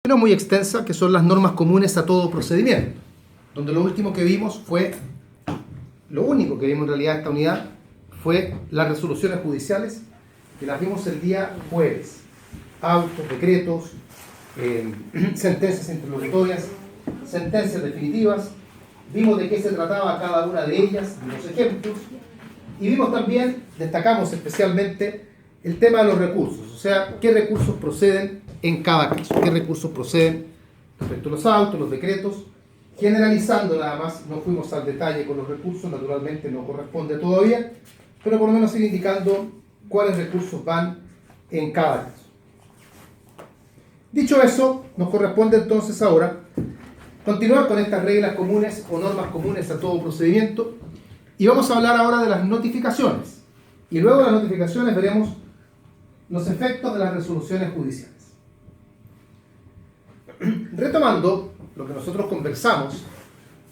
Muy extensa, que son las normas comunes a todo procedimiento, donde lo último que vimos fue, lo único que vimos en realidad esta unidad fue las resoluciones judiciales, que las vimos el día jueves, autos, decretos, sentencias interlocutorias, sentencias definitivas, vimos de qué se trataba cada una de ellas, los ejemplos, y vimos también, destacamos especialmente el tema de los recursos, o sea, qué recursos proceden en cada caso, qué recursos proceden respecto a los autos, los decretos, generalizando nada más, no fuimos al detalle con los recursos, naturalmente no corresponde todavía, pero por lo menos ir indicando cuáles recursos van en cada caso. Dicho eso, nos corresponde entonces ahora continuar con estas reglas comunes o normas comunes a todo procedimiento y vamos a hablar ahora de las notificaciones y luego de las notificaciones veremos los efectos de las resoluciones judiciales. Retomando lo que nosotros conversamos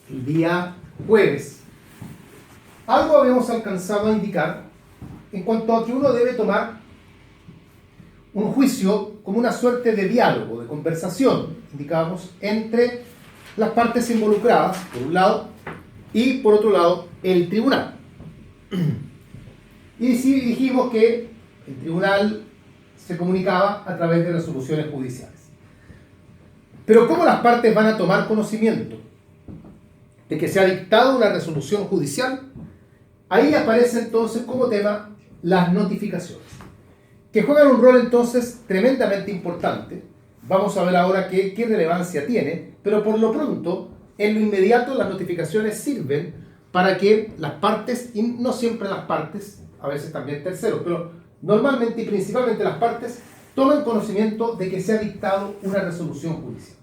el día jueves, algo habíamos alcanzado a indicar en cuanto a que uno debe tomar un juicio como una suerte de diálogo, de conversación, indicábamos, entre las partes involucradas, por un lado, y por otro lado, el tribunal. Y sí dijimos que el tribunal se comunicaba a través de resoluciones judiciales. Pero ¿cómo las partes van a tomar conocimiento de que se ha dictado una resolución judicial? Ahí aparece entonces como tema las notificaciones, que juegan un rol entonces tremendamente importante. Vamos a ver ahora qué relevancia tiene, pero por lo pronto, en lo inmediato, las notificaciones sirven para que las partes, y no siempre las partes, a veces también terceros, pero normalmente y principalmente las partes, tomen conocimiento de que se ha dictado una resolución judicial.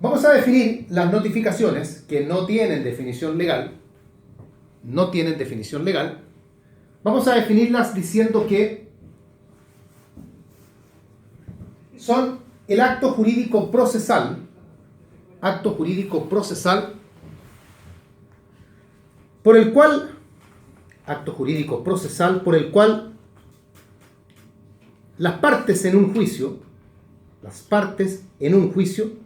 Vamos a definir las notificaciones que no tienen definición legal. Vamos a definirlas diciendo que son el acto jurídico procesal por el cual las partes en un juicio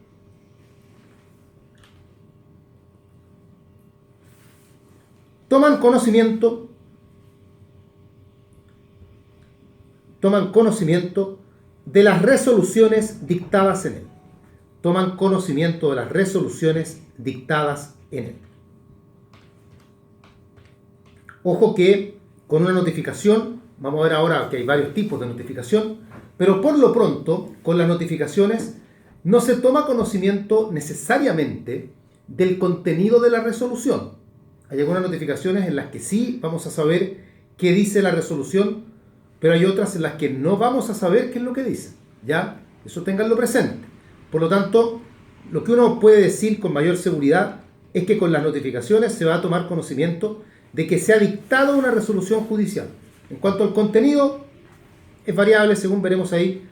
toman conocimiento de las resoluciones dictadas en él. Ojo que con una notificación, vamos a ver ahora que hay varios tipos de notificación, pero por lo pronto, con las notificaciones no se toma conocimiento necesariamente del contenido de la resolución. Hay algunas notificaciones en las que sí vamos a saber qué dice la resolución, pero hay otras en las que no vamos a saber qué es lo que dice. ¿Ya? Eso ténganlo presente. Por lo tanto, lo que uno puede decir con mayor seguridad es que con las notificaciones se va a tomar conocimiento de que se ha dictado una resolución judicial. En cuanto al contenido, es variable, según veremos ahí.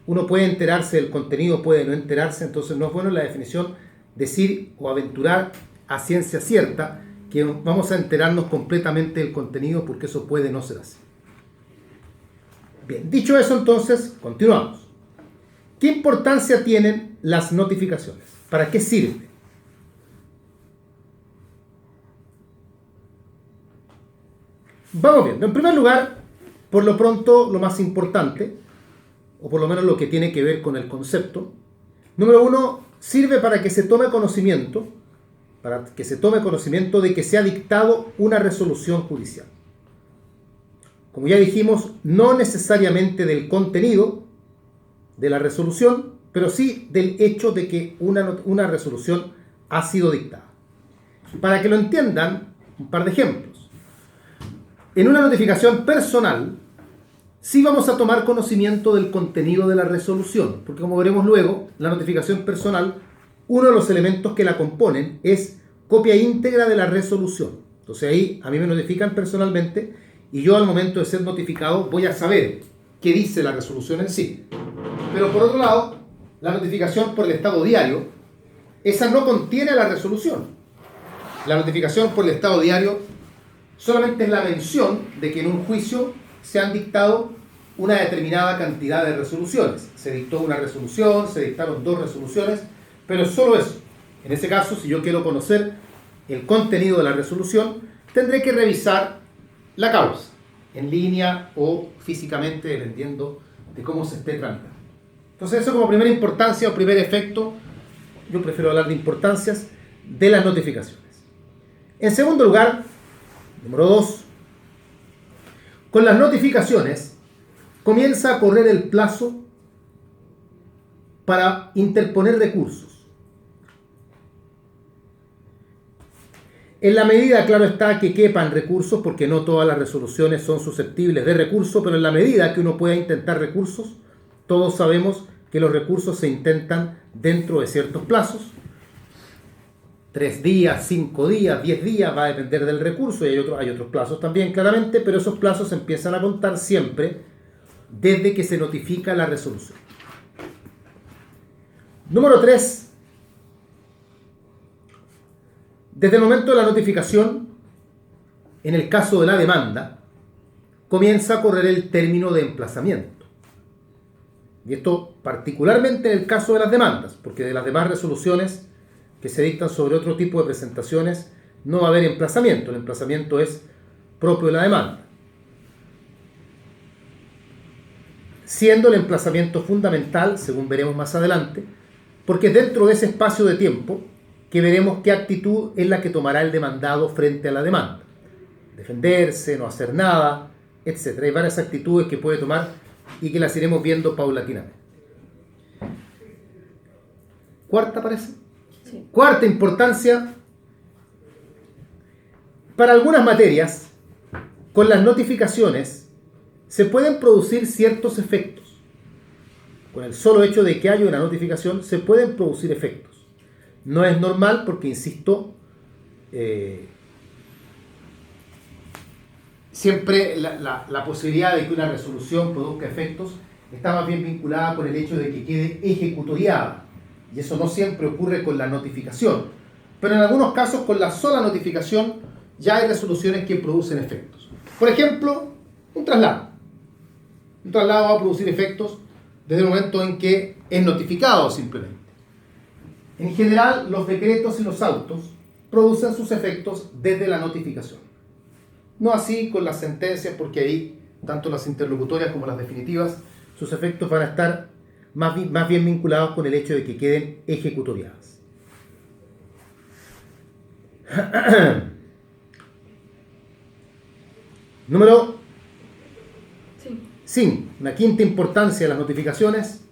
Uno puede enterarse del contenido, puede no enterarse, entonces no es bueno en la definición decir o aventurar a ciencia cierta que vamos a enterarnos completamente del contenido, porque eso puede no ser así. Bien, dicho eso entonces, continuamos. ¿Qué importancia tienen las notificaciones? ¿Para qué sirven? Vamos viendo. En primer lugar, por lo pronto, lo más importante, o por lo menos lo que tiene que ver con el concepto, número uno, sirve para que se tome conocimiento de que se ha dictado una resolución judicial. Como ya dijimos, no necesariamente del contenido de la resolución, pero sí del hecho de que una resolución ha sido dictada. Para que lo entiendan, un par de ejemplos. En una notificación personal, sí vamos a tomar conocimiento del contenido de la resolución, porque como veremos luego, la notificación personal, uno de los elementos que la componen es copia íntegra de la resolución. Entonces ahí a mí me notifican personalmente y yo al momento de ser notificado voy a saber qué dice la resolución en sí. Pero por otro lado, la notificación por el estado diario, esa no contiene la resolución. La notificación por el estado diario solamente es la mención de que en un juicio se han dictado una determinada cantidad de resoluciones. Se dictó una resolución, se dictaron 2 resoluciones, pero es solo eso. En ese caso, si yo quiero conocer el contenido de la resolución, tendré que revisar la causa, en línea o físicamente, dependiendo de cómo se esté tramitando. Entonces, eso como primera importancia o primer efecto, yo prefiero hablar de importancias de las notificaciones. En segundo lugar, número 2, con las notificaciones comienza a correr el plazo para interponer recursos. En la medida, claro está, que quepan recursos, porque no todas las resoluciones son susceptibles de recurso, pero en la medida que uno pueda intentar recursos, todos sabemos que los recursos se intentan dentro de ciertos plazos. 3 días, 5 días, 10 días, va a depender del recurso, y hay otros plazos también, claramente, pero esos plazos se empiezan a contar siempre desde que se notifica la resolución. Número 3. Desde el momento de la notificación, en el caso de la demanda, comienza a correr el término de emplazamiento. Y esto particularmente en el caso de las demandas, porque de las demás resoluciones que se dictan sobre otro tipo de presentaciones no va a haber emplazamiento. El emplazamiento es propio de la demanda, siendo el emplazamiento fundamental, según veremos más adelante, porque es dentro de ese espacio de tiempo que veremos qué actitud es la que tomará el demandado frente a la demanda. Defenderse, no hacer nada, etc. Hay varias actitudes que puede tomar y que las iremos viendo paulatinamente. Cuarta, parece. Sí. Cuarta importancia. Para algunas materias, con las notificaciones, se pueden producir ciertos efectos. Con el solo hecho de que haya una notificación, se pueden producir efectos. No es normal porque, insisto, siempre la posibilidad de que una resolución produzca efectos está más bien vinculada con el hecho de que quede ejecutoriada. Y eso no siempre ocurre con la notificación. Pero en algunos casos, con la sola notificación, ya hay resoluciones que producen efectos. Por ejemplo, un traslado. Un traslado va a producir efectos desde el momento en que es notificado simplemente. En general, los decretos y los autos producen sus efectos desde la notificación. No así con las sentencias, porque ahí, tanto las interlocutorias como las definitivas, sus efectos van a estar más bien vinculados con el hecho de que queden ejecutoriadas. Número 5. Una quinta importancia de las notificaciones.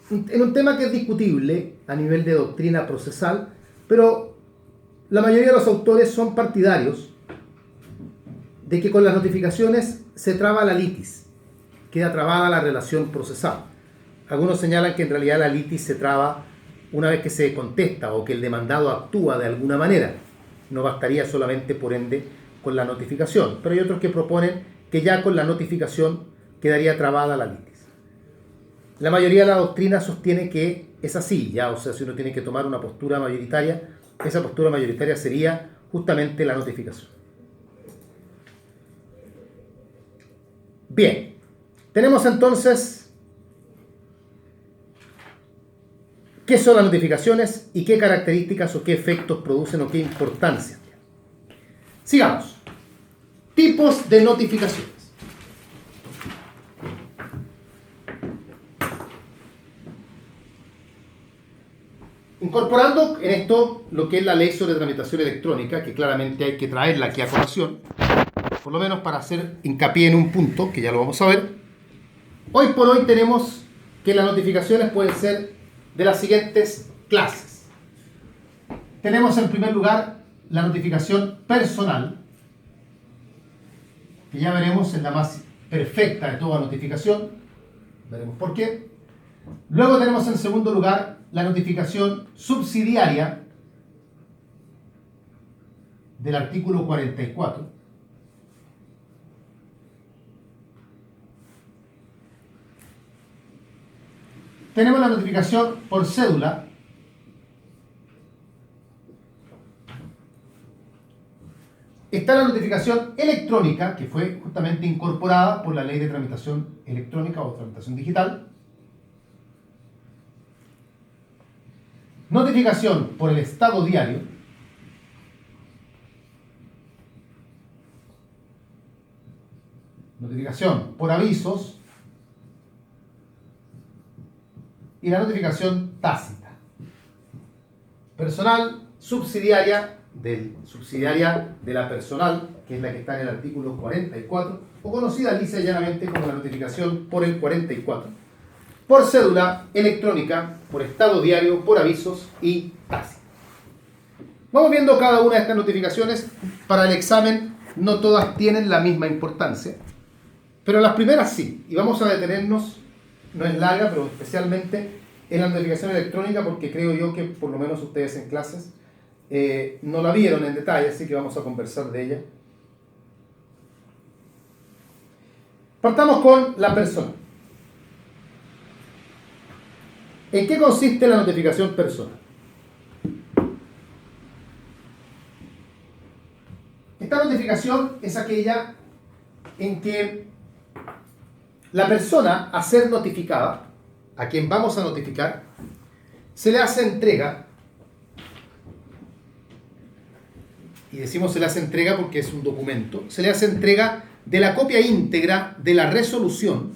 En un tema que es discutible a nivel de doctrina procesal, pero la mayoría de los autores son partidarios de que con las notificaciones se traba la litis, queda trabada la relación procesal. Algunos señalan que en realidad la litis se traba una vez que se contesta o que el demandado actúa de alguna manera. No bastaría solamente, por ende, con la notificación. Pero hay otros que proponen que ya con la notificación quedaría trabada la litis. La mayoría de la doctrina sostiene que es así, ya, o sea, si uno tiene que tomar una postura mayoritaria, esa postura mayoritaria sería justamente la notificación. Bien, tenemos entonces qué son las notificaciones y qué características o qué efectos producen o qué importancia. Sigamos. Tipos de notificaciones. Incorporando en esto lo que es la ley sobre tramitación electrónica, que claramente hay que traerla aquí a colación, por lo menos para hacer hincapié en un punto, que ya lo vamos a ver. Hoy por hoy tenemos que las notificaciones pueden ser de las siguientes clases. Tenemos en primer lugar la notificación personal, que ya veremos en la más perfecta de toda notificación, veremos por qué. Luego tenemos en segundo lugar la notificación subsidiaria del artículo 44. Tenemos la notificación por cédula. Está la notificación electrónica, que fue justamente incorporada por la Ley de Tramitación Electrónica o Tramitación Digital. Notificación por el Estado Diario. Notificación por avisos. Y la notificación tácita. Personal, subsidiaria de la personal, que es la que está en el artículo 44, o conocida lisa y llanamente como la notificación por el 44, por cédula electrónica, por estado diario, por avisos y tácita. Vamos viendo cada una de estas notificaciones. Para el examen no todas tienen la misma importancia, pero las primeras sí, y vamos a detenernos, no es larga, pero especialmente en la notificación electrónica, porque creo yo que por lo menos ustedes en clases no la vieron en detalle, así que vamos a conversar de ella. Partamos con la persona. ¿En qué consiste la notificación personal? Esta notificación es aquella en que la persona a ser notificada, a quien vamos a notificar, se le hace entrega. Y decimos se le hace entrega porque es un documento. Se le hace entrega de la copia íntegra de la resolución.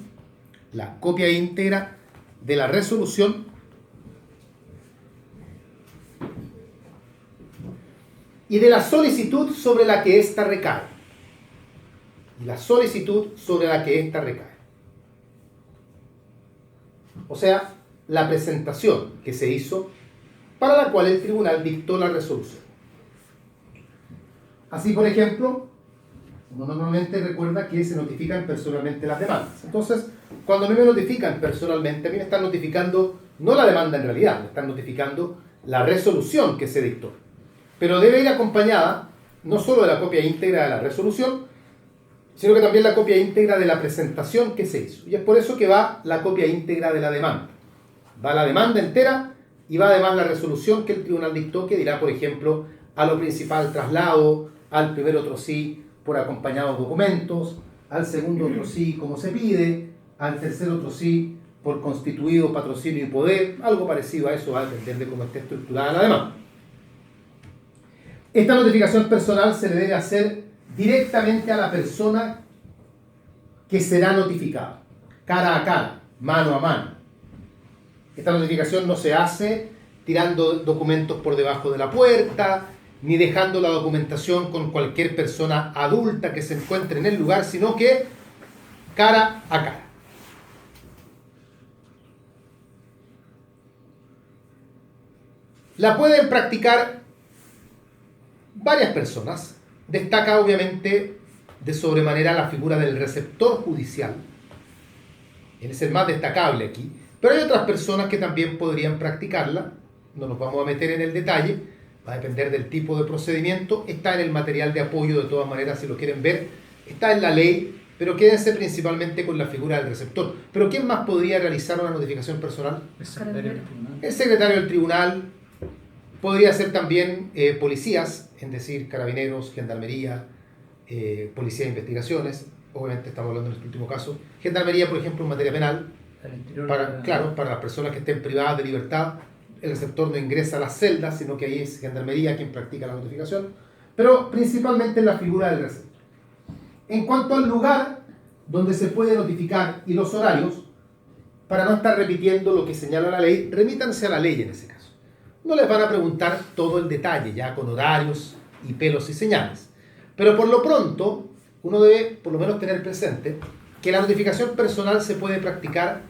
La copia íntegra de la resolución y de la solicitud sobre la que ésta recae. Y la solicitud sobre la que ésta recae. O sea, la presentación que se hizo para la cual el tribunal dictó la resolución. Así, por ejemplo, uno normalmente recuerda que se notifican personalmente las demandas. Entonces, cuando a mí me notifican personalmente, a mí me están notificando no la demanda en realidad, me están notificando la resolución que se dictó. Pero debe ir acompañada no solo de la copia íntegra de la resolución, sino que también la copia íntegra de la presentación que se hizo. Y es por eso que va la copia íntegra de la demanda. Va la demanda entera y va además la resolución que el tribunal dictó, que dirá, por ejemplo, a lo principal traslado, al primer otro sí por acompañados documentos, al segundo otro sí como se pide, al tercer otro sí por constituido patrocinio y poder, algo parecido a eso va a depender de cómo esté estructurada la demanda. Esta notificación personal se le debe hacer directamente a la persona que será notificada, cara a cara, mano a mano. Esta notificación no se hace tirando documentos por debajo de la puerta, ni dejando la documentación con cualquier persona adulta que se encuentre en el lugar, sino que cara a cara. La pueden practicar varias personas. Destaca obviamente de sobremanera la figura del receptor judicial. Él es el más destacable aquí. Pero hay otras personas que también podrían practicarla. No nos vamos a meter en el detalle. Va a depender del tipo de procedimiento. Está en el material de apoyo de todas maneras si lo quieren ver. Está en la ley. Pero quédense principalmente con la figura del receptor. ¿Pero quién más podría realizar una notificación personal? El secretario del tribunal. El secretario del tribunal. Podría ser también policías, es decir, carabineros, gendarmería, policía de investigaciones. Obviamente estamos hablando en este último caso. Gendarmería, por ejemplo, en materia penal. Claro, para las personas que estén privadas de libertad, el receptor no ingresa a las celdas, sino que ahí es gendarmería quien practica la notificación. Pero principalmente en la figura del receptor. En cuanto al lugar donde se puede notificar y los horarios, para no estar repitiendo lo que señala la ley, remítanse a la ley en ese caso. No les van a preguntar todo el detalle, ya con horarios y pelos y señales. Pero por lo pronto, uno debe por lo menos tener presente que la notificación personal se puede practicar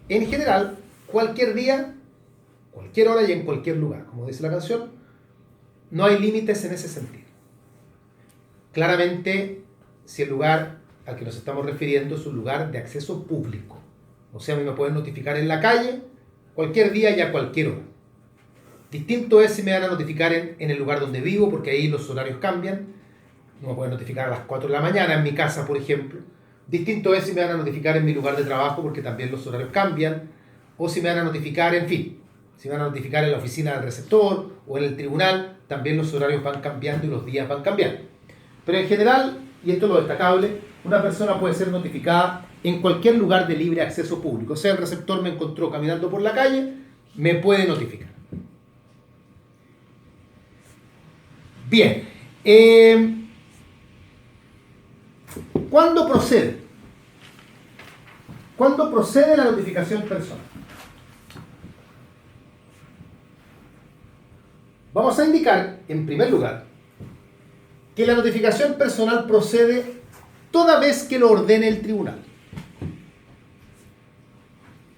en general cualquier día, cualquier hora y en cualquier lugar. Como dice la canción, no hay límites en ese sentido. Claramente, si el lugar al que nos estamos refiriendo es un lugar de acceso público, o sea, a mí me pueden notificar en la calle, cualquier día y a cualquier hora. Distinto es si me van a notificar en el lugar donde vivo, porque ahí los horarios cambian. No me pueden notificar a las 4 de la mañana en mi casa, por ejemplo. Distinto es si me van a notificar en mi lugar de trabajo, porque también los horarios cambian. O si me van a notificar, en fin, si me van a notificar en la oficina del receptor o en el tribunal, también los horarios van cambiando y los días van cambiando. Pero en general, y esto es lo destacable, una persona puede ser notificada en cualquier lugar de libre acceso público. O sea, el receptor me encontró caminando por la calle, me puede notificar. Bien. ¿Cuándo procede? ¿Cuándo procede la notificación personal? Vamos a indicar, en primer lugar, que la notificación personal procede toda vez que lo ordene el tribunal.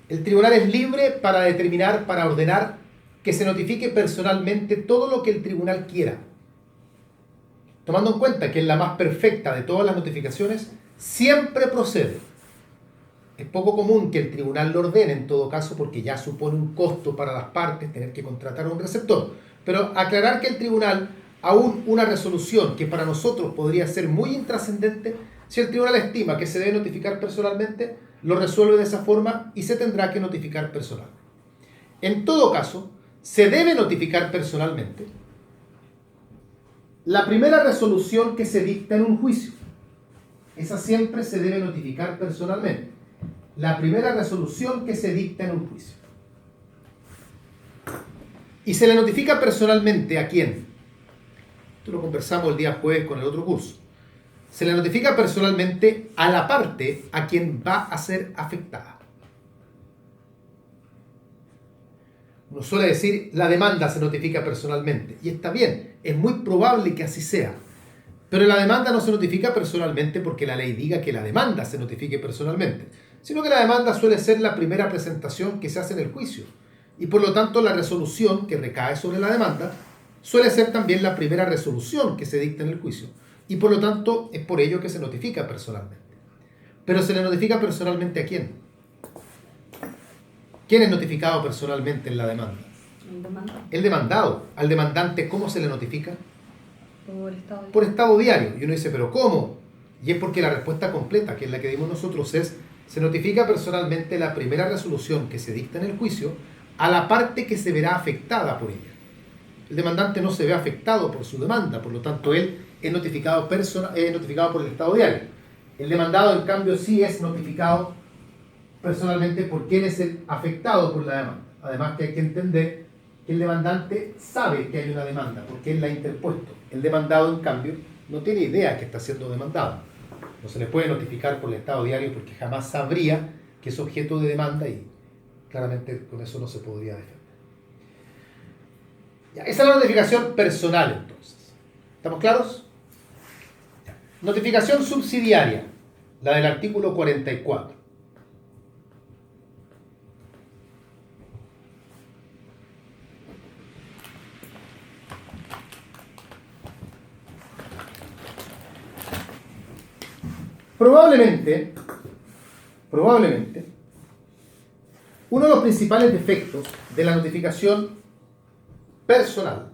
El tribunal es libre para determinar, para ordenar que se notifique personalmente todo lo que el tribunal quiera, tomando en cuenta que es la más perfecta de todas las notificaciones, siempre procede. Es poco común que el tribunal lo ordene en todo caso porque ya supone un costo para las partes tener que contratar a un receptor. Pero aclarar que el tribunal, aún una resolución que para nosotros podría ser muy intrascendente, si el tribunal estima que se debe notificar personalmente, lo resuelve de esa forma y se tendrá que notificar personalmente. En todo caso, se debe notificar personalmente la primera resolución que se dicta en un juicio. Esa siempre se debe notificar personalmente. La primera resolución que se dicta en un juicio. ¿Y se le notifica personalmente a quién? Esto lo conversamos el día jueves con el otro curso. Se le notifica personalmente a la parte a quien va a ser afectada. Uno suele decir, la demanda se notifica personalmente. Y está bien, es muy probable que así sea. Pero la demanda no se notifica personalmente porque la ley diga que la demanda se notifique personalmente, sino que la demanda suele ser la primera presentación que se hace en el juicio. Y por lo tanto la resolución que recae sobre la demanda suele ser también la primera resolución que se dicta en el juicio. Y por lo tanto es por ello que se notifica personalmente. Pero ¿se le notifica personalmente a quién? ¿Quién es notificado personalmente en la demanda? El demandado. El demandado. Al demandante, ¿cómo se le notifica? Por estado diario. Y uno dice, ¿pero cómo? Y es porque la respuesta completa, que es la que dimos nosotros, es: se notifica personalmente la primera resolución que se dicta en el juicio a la parte que se verá afectada por ella. El demandante no se ve afectado por su demanda, por lo tanto él es notificado por el estado diario. El demandado, en cambio, sí es notificado personalmente por quién es el afectado por la demanda. Además que hay que entender que el demandante sabe que hay una demanda porque él la ha interpuesto. El demandado, en cambio, no tiene idea que está siendo demandado. No se le puede notificar por el estado diario porque jamás sabría que es objeto de demanda y claramente con eso no se podría defender. Ya, esa es la notificación personal, entonces. ¿Estamos claros? Ya. Notificación subsidiaria, la del artículo 44. Probablemente, uno de los principales defectos de la notificación personal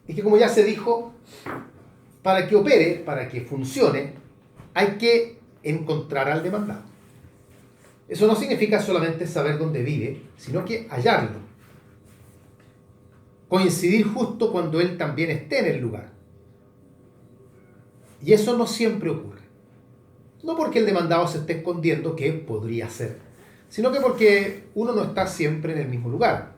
es que, como ya se dijo, para que opere, para que funcione, hay que encontrar al demandado. Eso no significa solamente saber dónde vive, sino que hallarlo. Coincidir justo cuando él también esté en el lugar. Y eso no siempre ocurre. No porque el demandado se esté escondiendo, que podría ser, sino que porque uno no está siempre en el mismo lugar.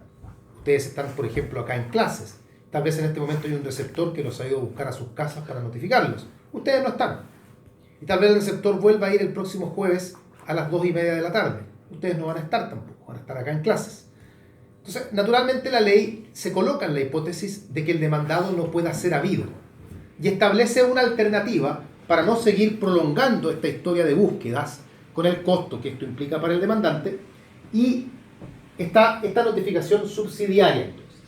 Ustedes están, por ejemplo, acá en clases. Tal vez en este momento hay un receptor que los ha ido a buscar a sus casas para notificarlos. Ustedes no están. Y tal vez el receptor vuelva a ir el próximo jueves a las 2:30 de la tarde. Ustedes no van a estar tampoco, van a estar acá en clases. Entonces, naturalmente la ley se coloca en la hipótesis de que el demandado no pueda ser habido y establece una alternativa para no seguir prolongando esta historia de búsquedas con el costo que esto implica para el demandante, y esta notificación subsidiaria. Entonces,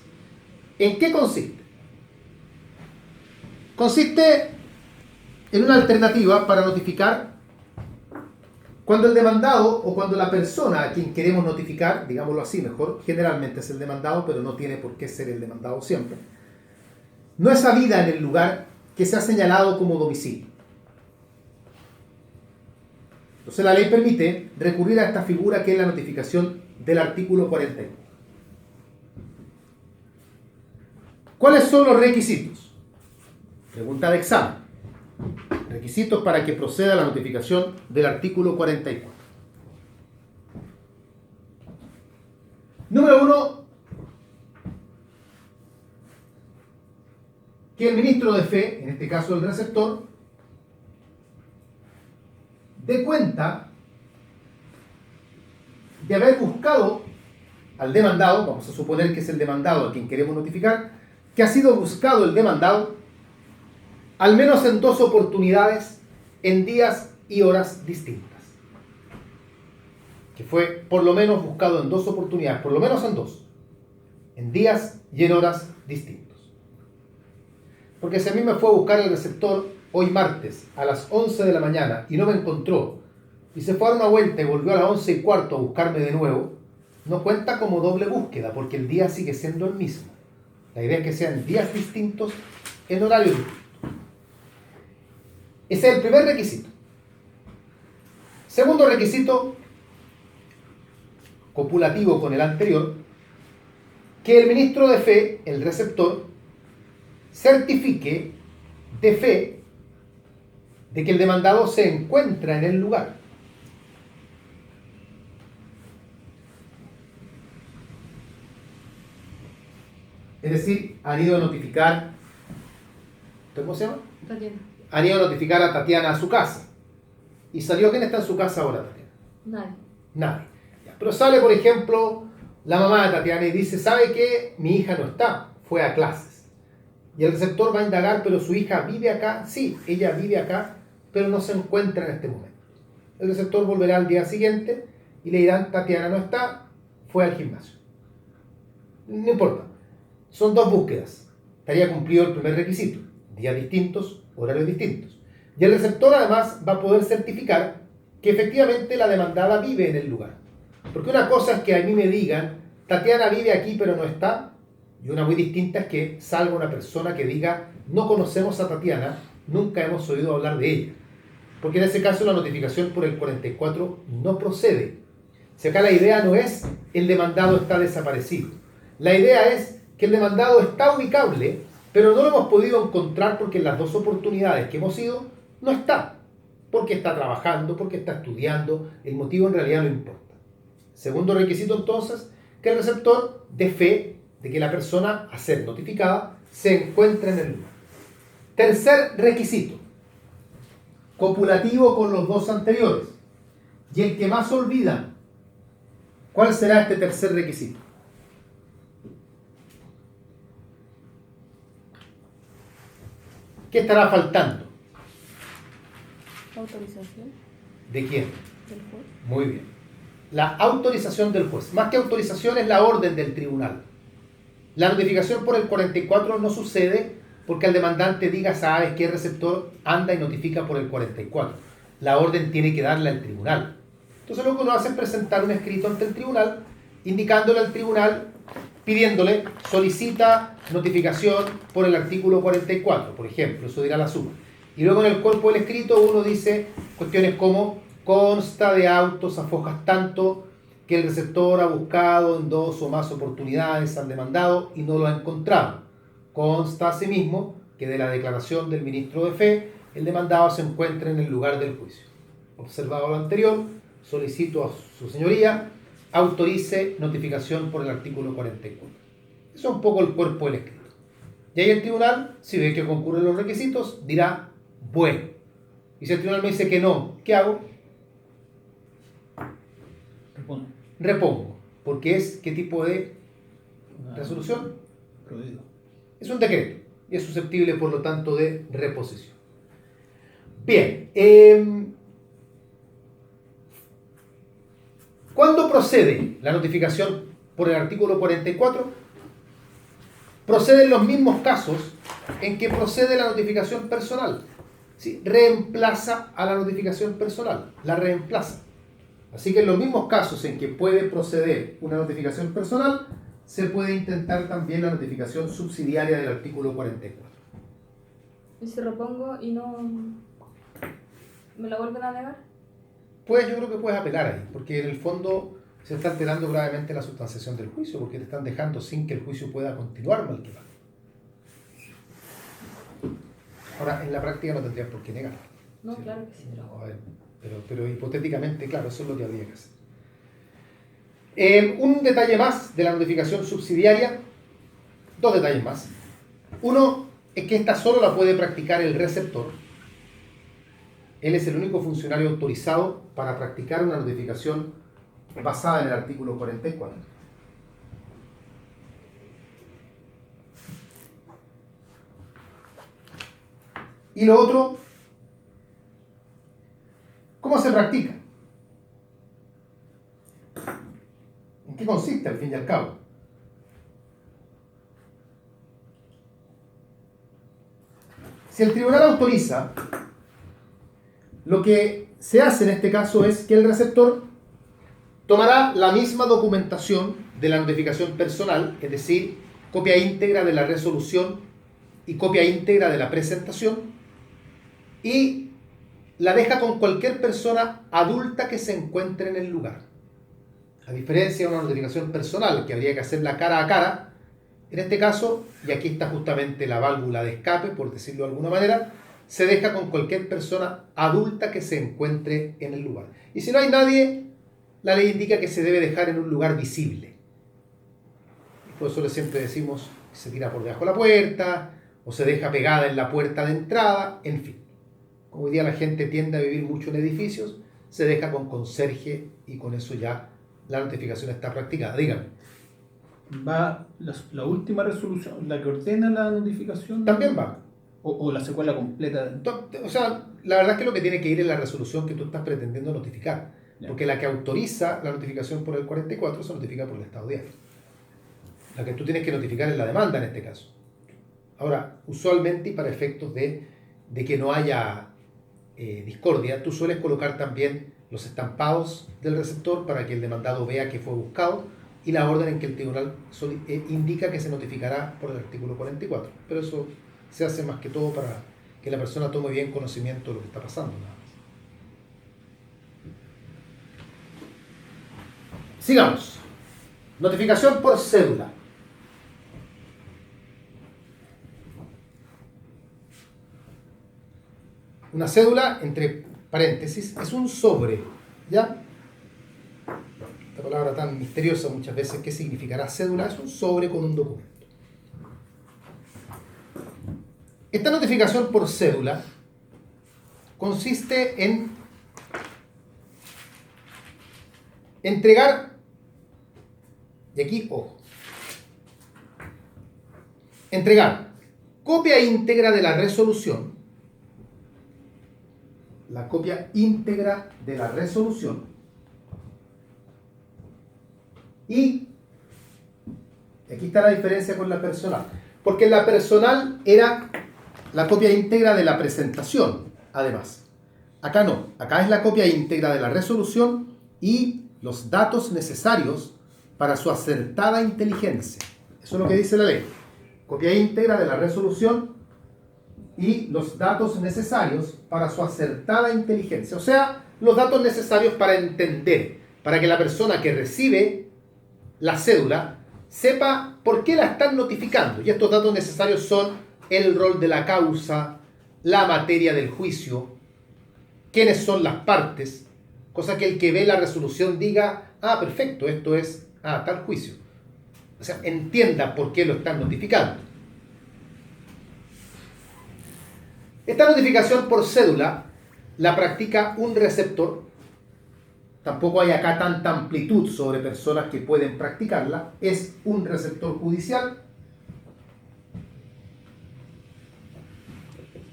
¿en qué consiste? Consiste en una alternativa para notificar cuando el demandado o cuando la persona a quien queremos notificar, digámoslo así mejor, generalmente es el demandado, pero no tiene por qué ser el demandado siempre, no es habida en el lugar que se ha señalado como domicilio. Entonces la ley permite recurrir a esta figura que es la notificación del artículo 41. ¿Cuáles son los requisitos? Pregunta de examen. Requisitos para que proceda la notificación del artículo 44. Número 1. Que el ministro de fe, en este caso el receptor, dé cuenta de haber buscado al demandado, vamos a suponer que es el demandado a quien queremos notificar, que ha sido buscado el demandado al menos en 2 oportunidades en días y horas distintas. Que fue por lo menos buscado en 2 oportunidades, por lo menos en 2, en días y en horas distintos. Porque si a mí me fue a buscar el receptor hoy martes a las 11 de la mañana y no me encontró, y se fue a dar una vuelta y volvió a las 11:15 a buscarme de nuevo, no cuenta como doble búsqueda, porque el día sigue siendo el mismo. La idea es que sean días distintos en horarios distintos. Ese es el primer requisito. Segundo requisito, copulativo con el anterior, que el ministro de fe, el receptor, certifique de fe de que el demandado se encuentra en el lugar. Es decir, han ido a notificar, ¿cómo se llama? Tatiana. Han ido a notificar a Tatiana a su casa. ¿Y salió quién está en su casa ahora, Tatiana? Nadie. Nadie. Ya, pero sale, por ejemplo, la mamá de Tatiana y dice, ¿sabe qué? Mi hija no está, fue a clases. Y el receptor va a indagar, ¿pero su hija vive acá? Sí, ella vive acá, pero no se encuentra en este momento. El receptor volverá al día siguiente y le dirán, Tatiana no está, fue al gimnasio. No importa. Son 2 búsquedas. Estaría cumplido el primer requisito. Días distintos, horarios distintos. Y el receptor además va a poder certificar que efectivamente la demandada vive en el lugar. Porque una cosa es que a mí me digan, Tatiana vive aquí pero no está, y una muy distinta es que salga una persona que diga, no conocemos a Tatiana, nunca hemos oído hablar de ella. Porque en ese caso la notificación por el 44 no procede. Si acá la idea no es el demandado está desaparecido. La idea es que el demandado está ubicable, pero no lo hemos podido encontrar porque en las 2 oportunidades que hemos ido no está. Porque está trabajando, porque está estudiando, el motivo en realidad no importa. Segundo requisito entonces, que el receptor dé fe de que la persona a ser notificada se encuentra en el lugar. Tercer requisito, copulativo con los 2 anteriores, y el que más olvidan. ¿Cuál será este tercer requisito? ¿Qué estará faltando? Autorización ¿De quién? del juez. Muy bien. La autorización del juez. Más que autorización es la orden del tribunal. La notificación por el 44 no sucede porque el demandante diga, sabes que el receptor anda y notifica por el 44. La orden tiene que darle al tribunal. Entonces lo que uno hace es presentar un escrito ante el tribunal, indicándole al tribunal, pidiéndole, solicita notificación por el artículo 44, por ejemplo, eso dirá la suma. Y luego en el cuerpo del escrito uno dice cuestiones como, consta de autos a fojas tanto que el receptor ha buscado en 2 o más oportunidades al demandado y no lo ha encontrado. Consta asimismo que de la declaración del ministro de fe, el demandado se encuentra en el lugar del juicio. Observado lo anterior, solicito a su señoría autorice notificación por el artículo 44. Eso es un poco el cuerpo del escrito. Y ahí el tribunal, si ve que concurren los requisitos, dirá, bueno. Y si el tribunal me dice que no, ¿qué hago? Repongo. Porque es, ¿qué tipo de resolución? Prohibido. Es un decreto. Y es susceptible, por lo tanto, de reposición. Bien. ¿Cuándo procede la notificación por el artículo 44? Procede en los mismos casos en que procede la notificación personal. ¿Sí? Reemplaza a la notificación personal, la reemplaza. Así que en los mismos casos en que puede proceder una notificación personal, se puede intentar también la notificación subsidiaria del artículo 44. ¿Y si repongo y no me la vuelven a negar? Pues yo creo que puedes apelar ahí, porque en el fondo se está alterando gravemente la sustanciación del juicio, porque te están dejando sin que el juicio pueda continuar mal que mal. Ahora, en la práctica no tendrías por qué negar. No, ¿sí? claro que sí. No, a ver, pero hipotéticamente, claro, eso es lo que habría que hacer. Un detalle más de la notificación subsidiaria, dos detalles más. Uno es que esta solo la puede practicar el receptor. Él es el único funcionario autorizado para practicar una notificación basada en el artículo 44. Y lo otro, ¿cómo se practica? ¿En qué consiste al fin y al cabo? Si el tribunal autoriza, lo que se hace en este caso es que el receptor tomará la misma documentación de la notificación personal, es decir, copia íntegra de la resolución y copia íntegra de la presentación, y la deja con cualquier persona adulta que se encuentre en el lugar. A diferencia de una notificación personal que habría que hacerla cara a cara, en este caso, y aquí está justamente la válvula de escape, por decirlo de alguna manera, se deja con cualquier persona adulta que se encuentre en el lugar. Y si no hay nadie, la ley indica que se debe dejar en un lugar visible. Por eso siempre decimos que se tira por debajo de la puerta, o se deja pegada en la puerta de entrada, en fin. Como hoy día la gente tiende a vivir mucho en edificios, se deja con conserje y con eso ya la notificación está practicada. Dígame. ¿Va la última resolución, la que ordena la notificación? También va. ¿O la secuela completa? O sea, la verdad es que lo que tiene que ir es la resolución que tú estás pretendiendo notificar. Ya. Porque la que autoriza la notificación por el 44 se notifica por el Estado de Arte. La que tú tienes que notificar es la demanda en este caso. Ahora, usualmente y para efectos de que no haya discordia, tú sueles colocar también los estampados del receptor para que el demandado vea que fue buscado y la orden en que el tribunal indica que se notificará por el artículo 44. Pero eso se hace más que todo para que la persona tome bien conocimiento de lo que está pasando. Nada más. Sigamos. Notificación por cédula. Una cédula, entre paréntesis, es un sobre, ¿ya? Esta palabra tan misteriosa muchas veces, ¿qué significará cédula? Es un sobre con un documento. Esta notificación por cédula consiste en entregar, y aquí, ojo, entregar copia íntegra de la resolución, la copia íntegra de la resolución, y aquí está la diferencia con la personal, porque la personal era la copia íntegra de la presentación, además. Acá no, acá es la copia íntegra de la resolución y los datos necesarios para su acertada inteligencia. Eso es lo que dice la ley. Copia íntegra de la resolución y los datos necesarios para su acertada inteligencia. O sea, los datos necesarios para entender, para que la persona que recibe la cédula sepa por qué la están notificando. Y estos datos necesarios son el rol de la causa, la materia del juicio, quiénes son las partes, cosa que el que ve la resolución diga, ah, perfecto, esto es, tal juicio. O sea, entienda por qué lo están notificando. Esta notificación por cédula la practica un receptor. Tampoco hay acá tanta amplitud sobre personas que pueden practicarla. Es un receptor judicial.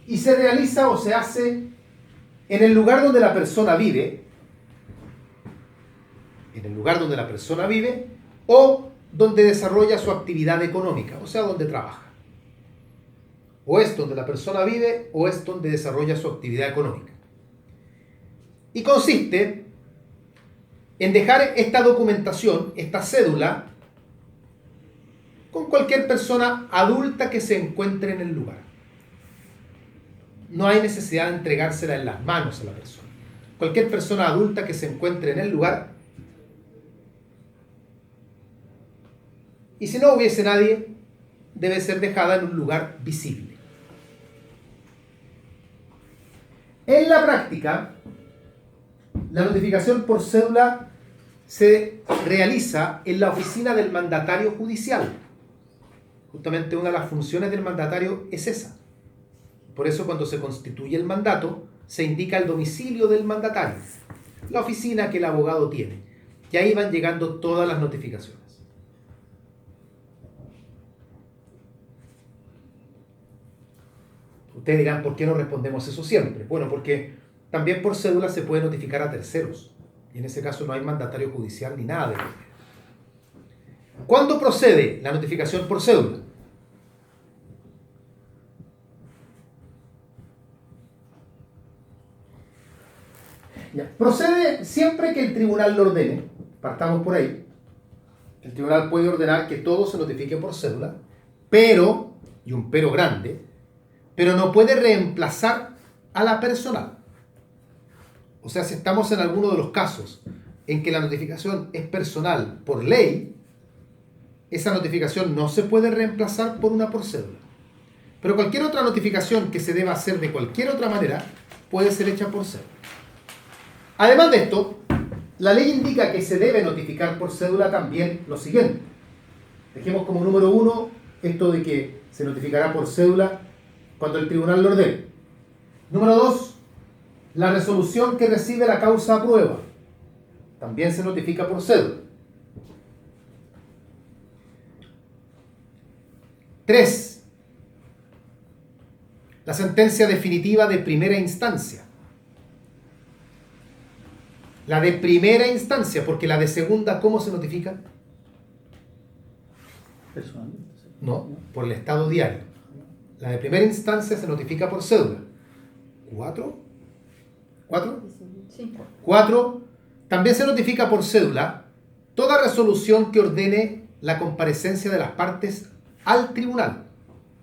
Y se realiza o se hace en el lugar donde la persona vive. En el lugar donde la persona vive o donde desarrolla su actividad económica, o sea, donde trabaja. O es donde la persona vive o es donde desarrolla su actividad económica. Y consiste en dejar esta documentación, esta cédula, con cualquier persona adulta que se encuentre en el lugar. No hay necesidad de entregársela en las manos a la persona. Cualquier persona adulta que se encuentre en el lugar. Y si no hubiese nadie, debe ser dejada en un lugar visible. En la práctica, la notificación por cédula se realiza en la oficina del mandatario judicial. Justamente una de las funciones del mandatario es esa. Por eso cuando se constituye el mandato, se indica el domicilio del mandatario, la oficina que el abogado tiene. Y ahí van llegando todas las notificaciones. Ustedes dirán, ¿por qué no respondemos eso siempre? Bueno, porque también por cédula se puede notificar a terceros. Y en ese caso no hay mandatario judicial ni nada de eso. ¿Cuándo procede la notificación por cédula? Ya. Procede siempre que el tribunal lo ordene. Partamos por ahí. El tribunal puede ordenar que todo se notifique por cédula, pero, y un pero grande, pero no puede reemplazar a la personal. O sea, si estamos en alguno de los casos en que la notificación es personal por ley, esa notificación no se puede reemplazar por una por cédula. Pero cualquier otra notificación que se deba hacer de cualquier otra manera puede ser hecha por cédula. Además de esto, la ley indica que se debe notificar por cédula también lo siguiente. Dejemos como número 1 esto de que se notificará por cédula cuando el tribunal lo ordene. Número 2, la resolución que recibe la causa a prueba. También se notifica por cédula. 3, la sentencia definitiva de primera instancia. La de primera instancia, porque la de segunda, ¿cómo se notifica? Personalmente. No, por el estado diario. La de primera instancia se notifica por cédula. 4. Sí. 4. También se notifica por cédula toda resolución que ordene la comparecencia de las partes al tribunal.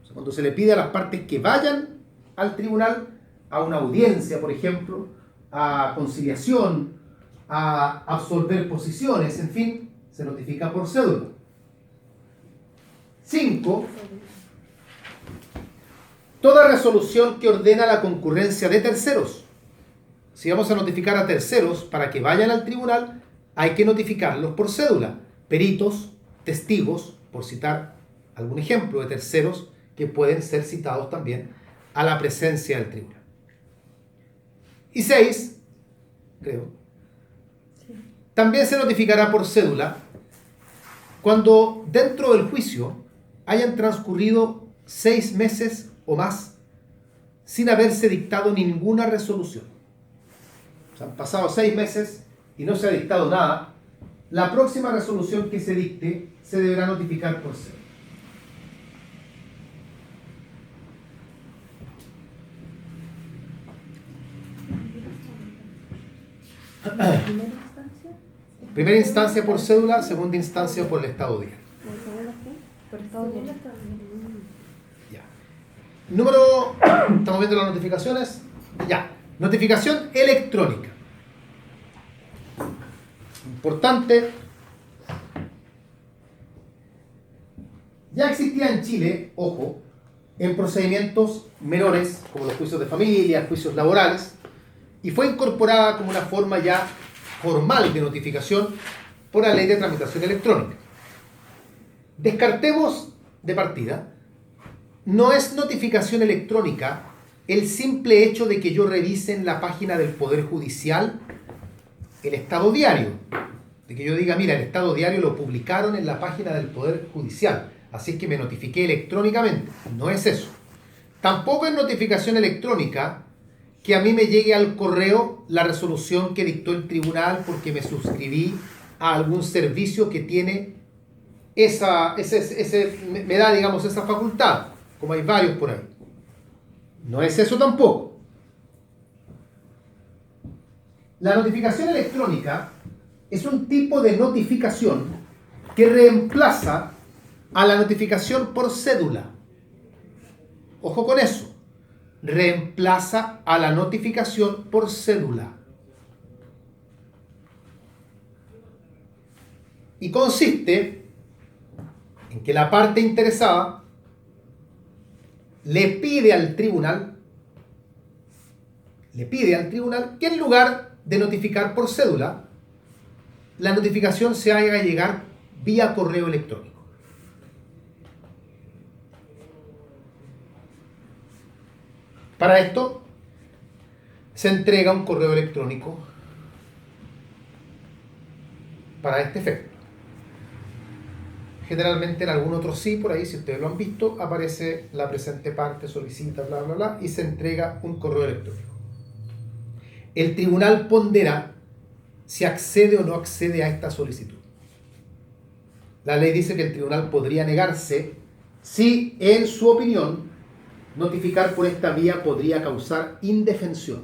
O sea, cuando se le pide a las partes que vayan al tribunal a una audiencia, por ejemplo, a conciliación, a absolver posiciones, en fin, se notifica por cédula. 5. Toda resolución que ordena la concurrencia de terceros. Si vamos a notificar a terceros para que vayan al tribunal, hay que notificarlos por cédula. Peritos, testigos, por citar algún ejemplo de terceros que pueden ser citados también a la presencia del tribunal. Y 6, creo, también se notificará por cédula cuando dentro del juicio hayan transcurrido 6 meses o más sin haberse dictado ninguna resolución. O sea, han pasado 6 meses y no se ha dictado nada. La próxima resolución que se dicte se deberá notificar por cédula. ¿Primera instancia? Primera instancia por cédula, segunda instancia por el estado diario. Por estado diario. Ya. Número, estamos viendo las notificaciones. Ya. Notificación electrónica. Importante. Ya existía en Chile, ojo, en procedimientos menores, como los juicios de familia, juicios laborales, y fue incorporada como una forma ya formal de notificación por la Ley de Tramitación Electrónica. Descartemos de partida, no es notificación electrónica el simple hecho de que yo revise en la página del Poder Judicial el estado diario, de que yo diga, mira, el estado diario lo publicaron en la página del Poder Judicial, así es que me notifiqué electrónicamente. No es eso. Tampoco es notificación electrónica que a mí me llegue al correo la resolución que dictó el tribunal porque me suscribí a algún servicio que tiene me da, digamos, esa facultad, como hay varios por ahí. No es eso tampoco. La notificación electrónica es un tipo de notificación que reemplaza a la notificación por cédula. Ojo con eso. Reemplaza a la notificación por cédula. Y consiste en que la parte interesada le pide al tribunal le pide al tribunal que en lugar de notificar por cédula, la notificación se haga llegar vía correo electrónico. Para esto, se entrega un correo electrónico para este efecto. Generalmente en algún otro sí, por ahí, si ustedes lo han visto, aparece la presente parte, solicita, bla, bla, bla, y se entrega un correo electrónico. El tribunal pondera si accede o no accede a esta solicitud. La ley dice que el tribunal podría negarse si, en su opinión, notificar por esta vía podría causar indefensión.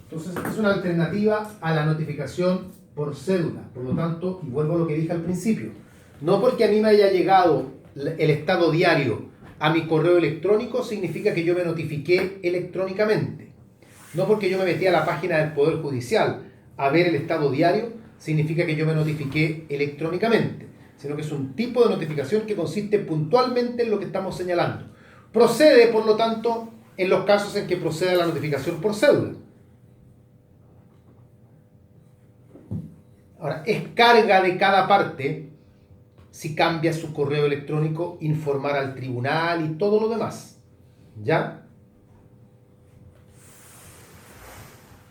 Entonces, es una alternativa a la notificación por cédula. Por lo tanto, y vuelvo a lo que dije al principio, no porque a mí me haya llegado el estado diario a mi correo electrónico significa que yo me notifiqué electrónicamente. No porque yo me metí a la página del Poder Judicial a ver el estado diario significa que yo me notifiqué electrónicamente, sino que es un tipo de notificación que consiste puntualmente en lo que estamos señalando. Procede, por lo tanto, en los casos en que proceda la notificación por cédula. Ahora, es carga de cada parte, si cambia su correo electrónico, informar al tribunal y todo lo demás. ¿Ya?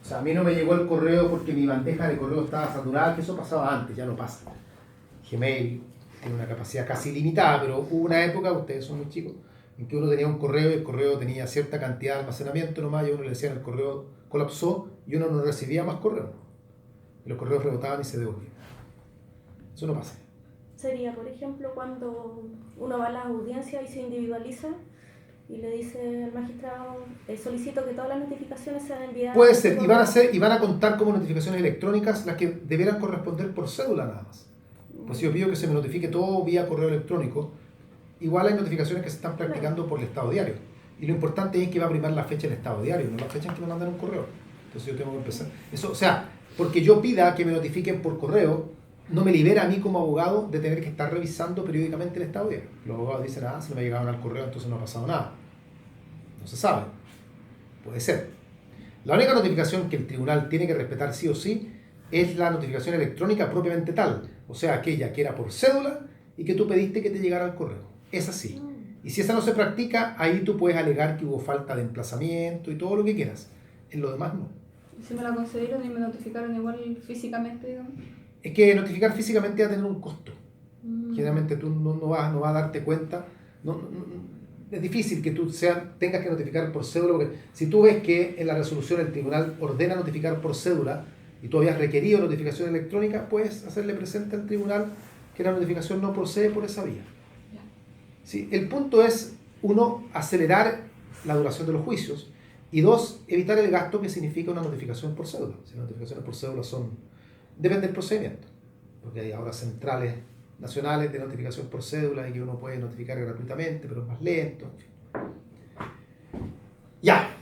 O sea, a mí no me llegó el correo porque mi bandeja de correo estaba saturada, que eso pasaba antes, ya no pasa. Gmail tiene una capacidad casi limitada, pero hubo una época, ustedes son muy chicos, en que uno tenía un correo y el correo tenía cierta cantidad de almacenamiento nomás y uno le decían el correo colapsó y uno no recibía más correo. Los correos rebotaban y se devolvían. Eso no pasa. Sería, por ejemplo, cuando uno va a la audiencia y se individualiza y le dice al magistrado, solicito que todas las notificaciones sean enviadas. Puede ser, y van a contar como notificaciones electrónicas las que debieran corresponder por cédula nada más. Pues si yo pido que se me notifique todo vía correo electrónico, igual hay notificaciones que se están practicando por el estado diario. Y lo importante es que va a primar la fecha del estado diario, no la fecha en que me mandan un correo. Entonces yo tengo que empezar. Eso, o sea, porque yo pida que me notifiquen por correo, no me libera a mí como abogado de tener que estar revisando periódicamente el estado diario. Los abogados dicen, si no me llegaron al correo, entonces no ha pasado nada. No se sabe. Puede ser. La única notificación que el tribunal tiene que respetar sí o sí es la notificación electrónica propiamente tal. O sea, aquella que era por cédula y que tú pediste que te llegara al correo. Es así. Y si esa no se practica, ahí tú puedes alegar que hubo falta de emplazamiento y todo lo que quieras. En lo demás no. ¿Y si me la concedieron y me notificaron igual físicamente, digamos? Es que notificar físicamente va a tener un costo. Generalmente tú no vas a darte cuenta. Es difícil que tú tengas que notificar por cédula, porque si tú ves que en la resolución el tribunal ordena notificar por cédula y tú habías requerido notificación electrónica, puedes hacerle presente al tribunal que la notificación no procede por esa vía. Sí, el punto es, uno, acelerar la duración de los juicios y dos, evitar el gasto que significa una notificación por cédula. Si las notificaciones por cédula depende del procedimiento, porque hay ahora centrales nacionales de notificación por cédula y que uno puede notificar gratuitamente, pero es más lento. En fin. Ya,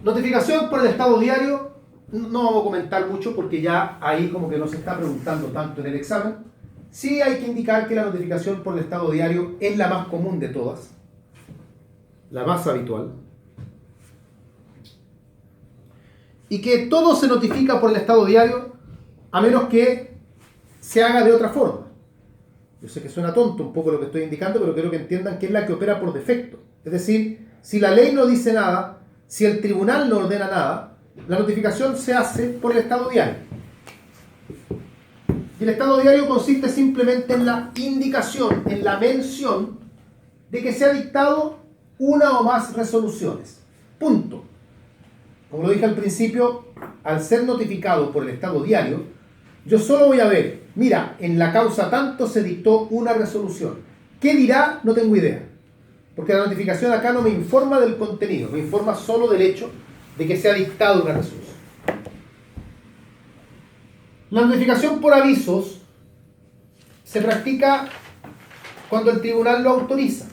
notificación por el estado diario, no vamos a comentar mucho porque ya ahí como que no se está preguntando tanto en el examen. Sí hay que indicar que la notificación por el estado diario es la más común de todas, la más habitual, y que todo se notifica por el estado diario a menos que se haga de otra forma. Yo sé que suena tonto un poco lo que estoy indicando, pero quiero que entiendan que es la que opera por defecto. Es decir, si la ley no dice nada, si el tribunal no ordena nada, la notificación se hace por el estado diario. Y el estado diario consiste simplemente en la indicación, en la mención de que se ha dictado una o más resoluciones. Punto. Como lo dije al principio, al ser notificado por el estado diario, yo solo voy a ver, mira, en la causa tanto se dictó una resolución. ¿Qué dirá? No tengo idea. Porque la notificación acá no me informa del contenido, me informa solo del hecho de que se ha dictado una resolución. La notificación por avisos se practica cuando el tribunal lo autoriza.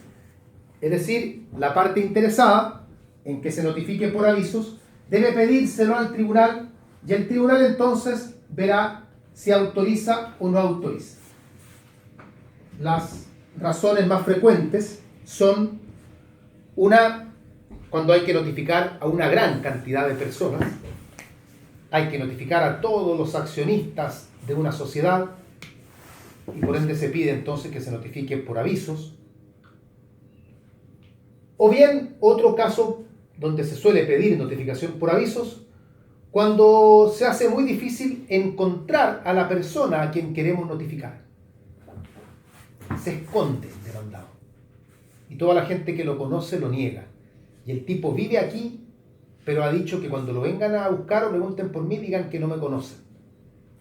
Es decir, la parte interesada en que se notifique por avisos debe pedírselo al tribunal y el tribunal entonces verá si autoriza o no autoriza. Las razones más frecuentes son una cuando hay que notificar a una gran cantidad de personas, hay que notificar a todos los accionistas de una sociedad y por ende se pide entonces que se notifique por avisos. O bien otro caso donde se suele pedir notificación por avisos, cuando se hace muy difícil encontrar a la persona a quien queremos notificar. Se esconde el demandado. Y toda la gente que lo conoce lo niega. Y el tipo vive aquí, pero ha dicho que cuando lo vengan a buscar o pregunten por mí, digan que no me conocen.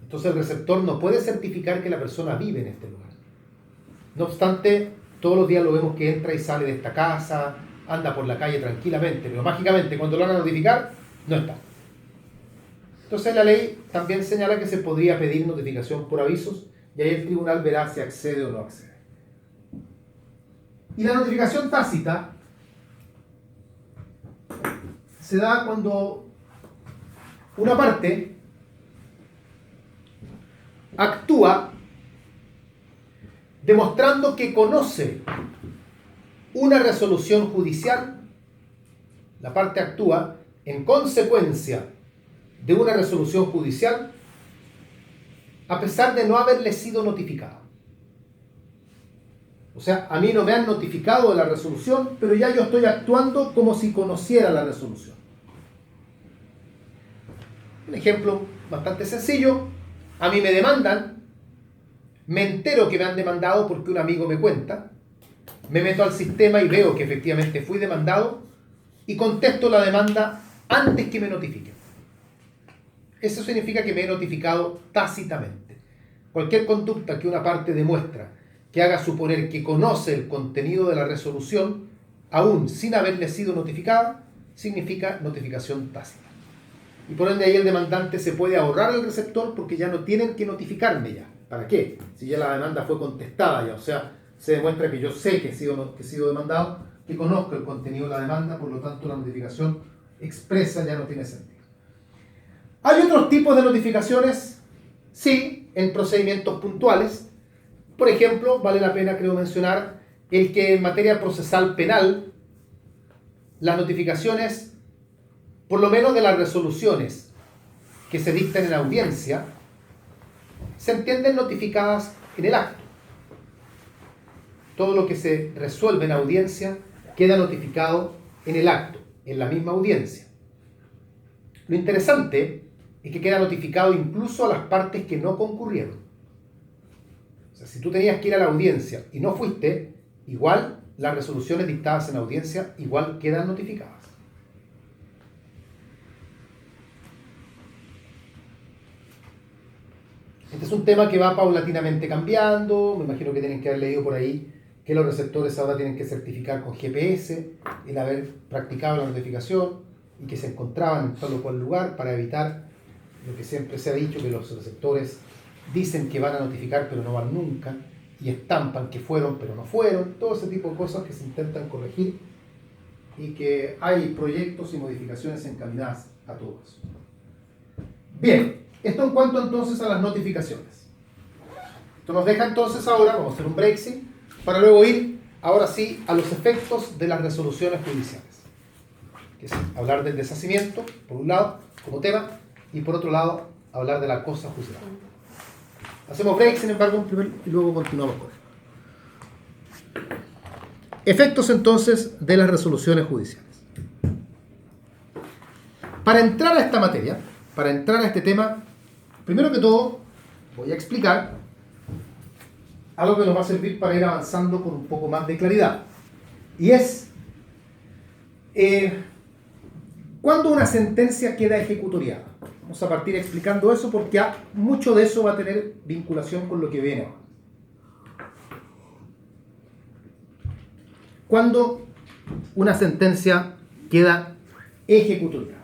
Entonces el receptor no puede certificar que la persona vive en este lugar. No obstante, todos los días lo vemos que entra y sale de esta casa, anda por la calle tranquilamente, pero mágicamente cuando lo van a notificar, no está. Entonces la ley también señala que se podría pedir notificación por avisos y ahí el tribunal verá si accede o no accede. Y la notificación tácita se da cuando una parte actúa demostrando que conoce una resolución judicial. La parte actúa en consecuencia de una resolución judicial a pesar de no haberle sido notificado. O sea, a mí no me han notificado de la resolución, pero ya yo estoy actuando como si conociera la resolución. Un ejemplo bastante sencillo: a mí me demandan, me entero que me han demandado porque un amigo me cuenta, me meto al sistema y veo que efectivamente fui demandado y contesto la demanda antes que me notifiquen. Eso significa que me he notificado tácitamente. Cualquier conducta que una parte demuestra que haga suponer que conoce el contenido de la resolución, aún sin haberle sido notificada, significa notificación tácita. Y por ende ahí el demandante se puede ahorrar al receptor porque ya no tienen que notificarme ya. ¿Para qué? Si ya la demanda fue contestada ya, o sea, se demuestra que yo sé que he sido demandado, que conozco el contenido de la demanda, por lo tanto la notificación expresa ya no tiene sentido. ¿Hay otros tipos de notificaciones? Sí, en procedimientos puntuales. Por ejemplo, vale la pena, creo, mencionar el que en materia procesal penal, las notificaciones, por lo menos de las resoluciones que se dictan en audiencia, se entienden notificadas en el acto. Todo lo que se resuelve en audiencia queda notificado en el acto, en la misma audiencia. Lo interesante es que queda notificado incluso a las partes que no concurrieron. O sea, si tú tenías que ir a la audiencia y no fuiste, igual las resoluciones dictadas en audiencia igual quedan notificadas. Este es un tema que va paulatinamente cambiando. Me imagino que tienen que haber leído por ahí que los receptores ahora tienen que certificar con GPS el haber practicado la notificación y que se encontraban en tal o cual lugar para evitar lo que siempre se ha dicho, que los receptores dicen que van a notificar pero no van nunca y estampan que fueron pero no fueron. Todo ese tipo de cosas que se intentan corregir y que hay proyectos y modificaciones encaminadas a todo eso. Bien. Esto en cuanto entonces a las notificaciones. Esto nos deja entonces ahora, vamos a hacer un Brexit, para luego ir ahora sí a los efectos de las resoluciones judiciales. Que es hablar del deshacimiento, por un lado, como tema, y por otro lado, hablar de la cosa juzgada. Hacemos break, sin embargo, primero, y luego continuamos con él. Efectos entonces de las resoluciones judiciales. Para entrar a esta materia, para entrar a este tema, primero que todo, voy a explicar algo que nos va a servir para ir avanzando con un poco más de claridad. Y es cuando una sentencia queda ejecutoriada. Vamos a partir explicando eso porque mucho de eso va a tener vinculación con lo que viene ahora. Cuando una sentencia queda ejecutoriada.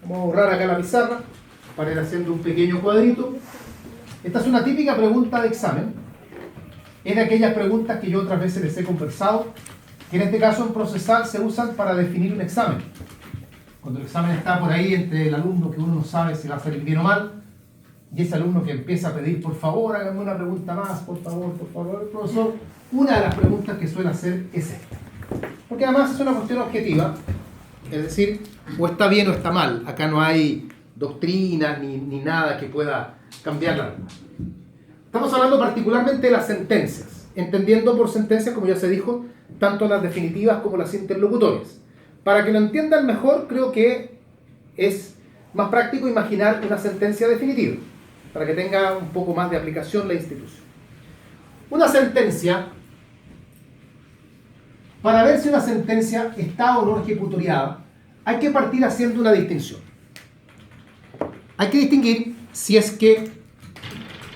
Vamos a borrar acá la pizarra para ir haciendo un pequeño cuadrito. Esta es una típica pregunta de examen. Es de aquellas preguntas que yo otras veces les he conversado, que en este caso en procesal se usan para definir un examen. Cuando el examen está por ahí entre el alumno que uno no sabe si va a salir bien o mal, y ese alumno que empieza a pedir, por favor, hágame una pregunta más, por favor, profesor, una de las preguntas que suele hacer es esta. Porque además es una cuestión objetiva, es decir, o está bien o está mal. Acá no hay doctrinas ni nada que pueda cambiarla. Estamos hablando particularmente de las sentencias, entendiendo por sentencias, como ya se dijo, tanto las definitivas como las interlocutorias. Para que lo entiendan mejor, creo que es más práctico imaginar una sentencia definitiva, para que tenga un poco más de aplicación la institución. Una sentencia, para ver si una sentencia está o no ejecutoriada, hay que partir haciendo una distinción. Hay que distinguir si es que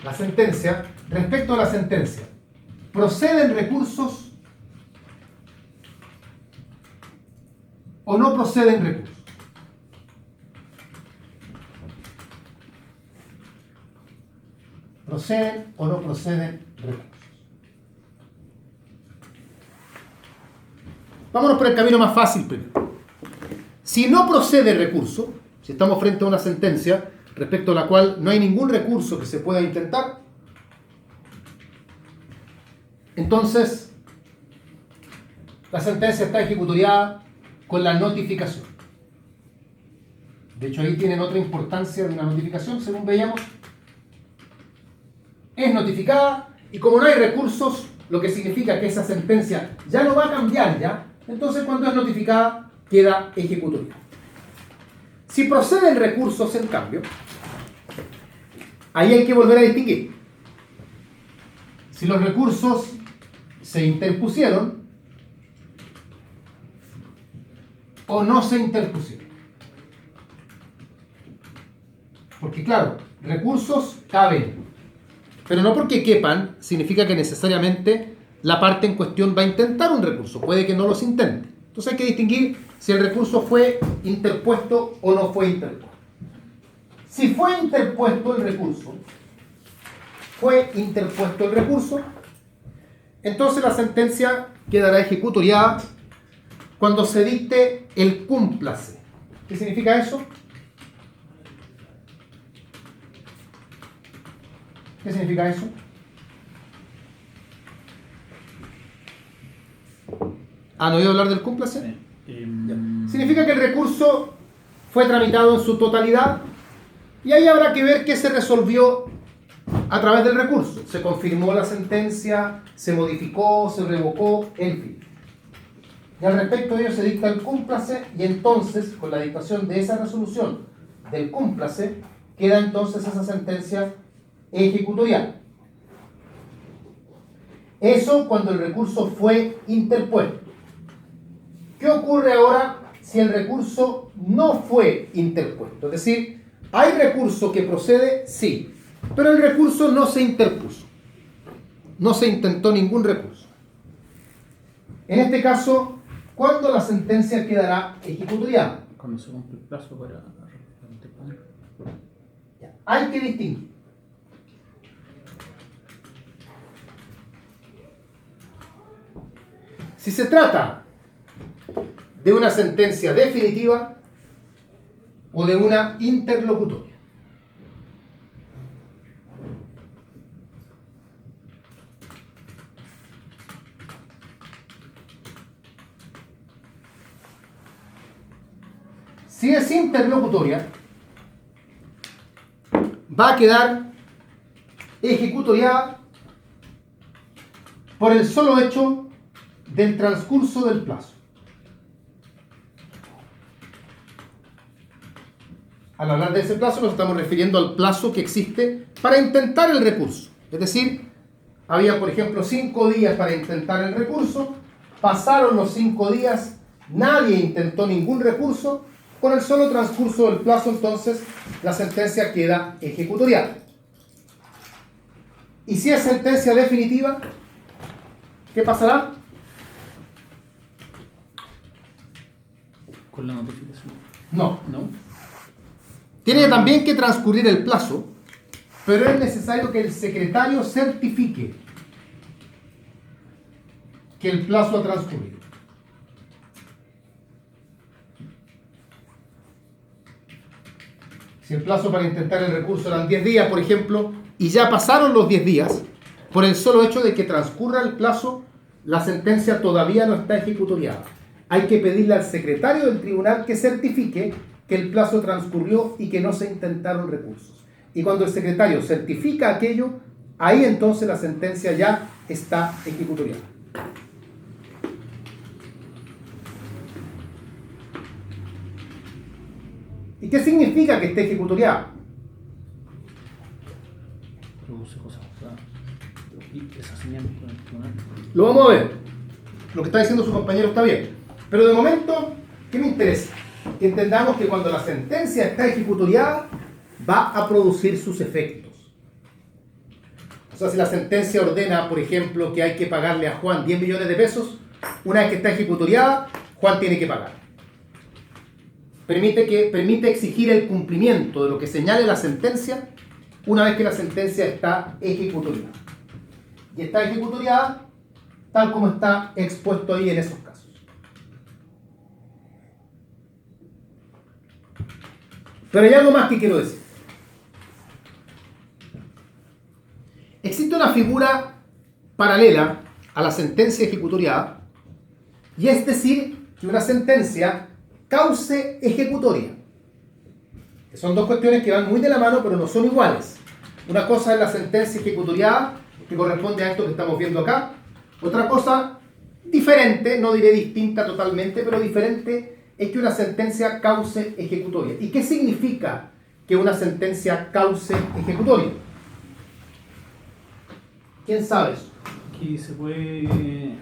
la sentencia, respecto a la sentencia, proceden recursos o no proceden recursos. ¿Proceden o no proceden recursos? Vámonos por el camino más fácil primero. Si no procede recurso, si estamos frente a una sentencia respecto a la cual no hay ningún recurso que se pueda intentar, entonces la sentencia está ejecutoriada con la notificación. De hecho, ahí tienen otra importancia de una notificación, según veíamos. Es notificada y como no hay recursos, lo que significa que esa sentencia ya no va a cambiar ya, entonces cuando es notificada queda ejecutoria. Si proceden recursos, en cambio, ahí hay que volver a distinguir. Si los recursos se interpusieron o no se interpusieron. Porque claro, recursos caben, pero no porque quepan significa que necesariamente la parte en cuestión va a intentar un recurso, puede que no los intente. Entonces hay que distinguir si el recurso fue interpuesto o no fue interpuesto. Si fue interpuesto el recurso, entonces la sentencia quedará ejecutoriada cuando se dicte el cúmplase. ¿Qué significa eso? ¿Qué significa eso? ¿Han oído hablar del cúmplase? Significa que el recurso fue tramitado en su totalidad y ahí habrá que ver qué se resolvió a través del recurso. Se confirmó la sentencia, se modificó, se revocó, en fin. Y al respecto de ello se dicta el cúmplase y entonces, con la dictación de esa resolución del cúmplase, queda entonces esa sentencia ejecutorial. Eso cuando el recurso fue interpuesto. ¿Qué ocurre ahora si el recurso no fue interpuesto? Es decir, ¿hay recurso que procede? Sí, pero el recurso no se interpuso. No se intentó ningún recurso. En este caso, ¿cuándo la sentencia quedará ejecutoriada? Cuando se cumple el plazo para interponer. Hay que distinguir. Si se trata de una sentencia definitiva o de una interlocutoria. Si es interlocutoria, va a quedar ejecutoriada por el solo hecho del transcurso del plazo. Al hablar de ese plazo nos estamos refiriendo al plazo que existe para intentar el recurso. Es decir, había por ejemplo 5 días para intentar el recurso, pasaron los 5 días, nadie intentó ningún recurso, con el solo transcurso del plazo entonces la sentencia queda ejecutoriada. Y si es sentencia definitiva, ¿qué pasará? Con la notificación. No. ¿No? Tiene también que transcurrir el plazo, pero es necesario que el secretario certifique que el plazo ha transcurrido. Si el plazo para intentar el recurso eran 10 días, por ejemplo, y ya pasaron los 10 días, por el solo hecho de que transcurra el plazo, la sentencia todavía no está ejecutoriada. Hay que pedirle al secretario del tribunal que certifique que el plazo transcurrió y que no se intentaron recursos. Y cuando el secretario certifica aquello, ahí entonces la sentencia ya está ejecutoriada. ¿Y qué significa que esté ejecutoriada? Produce cosas, o sea, y esa señal con el tribunal. Lo vamos a ver. Lo que está diciendo su compañero está bien. Pero de momento, ¿qué me interesa? Que entendamos que cuando la sentencia está ejecutoriada, va a producir sus efectos. O sea, si la sentencia ordena, por ejemplo, que hay que pagarle a Juan 10 millones de pesos, una vez que está ejecutoriada, Juan tiene que pagar. Permite exigir el cumplimiento de lo que señale la sentencia una vez que la sentencia está ejecutoriada. Y está ejecutoriada tal como está expuesto ahí en esos casos. Pero hay algo más que quiero decir. Existe una figura paralela a la sentencia ejecutoriada, y es decir, que una sentencia cause ejecutoria. Que son dos cuestiones que van muy de la mano, pero no son iguales. Una cosa es la sentencia ejecutoriada, que corresponde a esto que estamos viendo acá. Otra cosa diferente, no diré distinta totalmente, pero diferente, es que una sentencia cause ejecutoria. ¿Y qué significa que una sentencia cause ejecutoria? ¿Quién sabe eso? Aquí se puede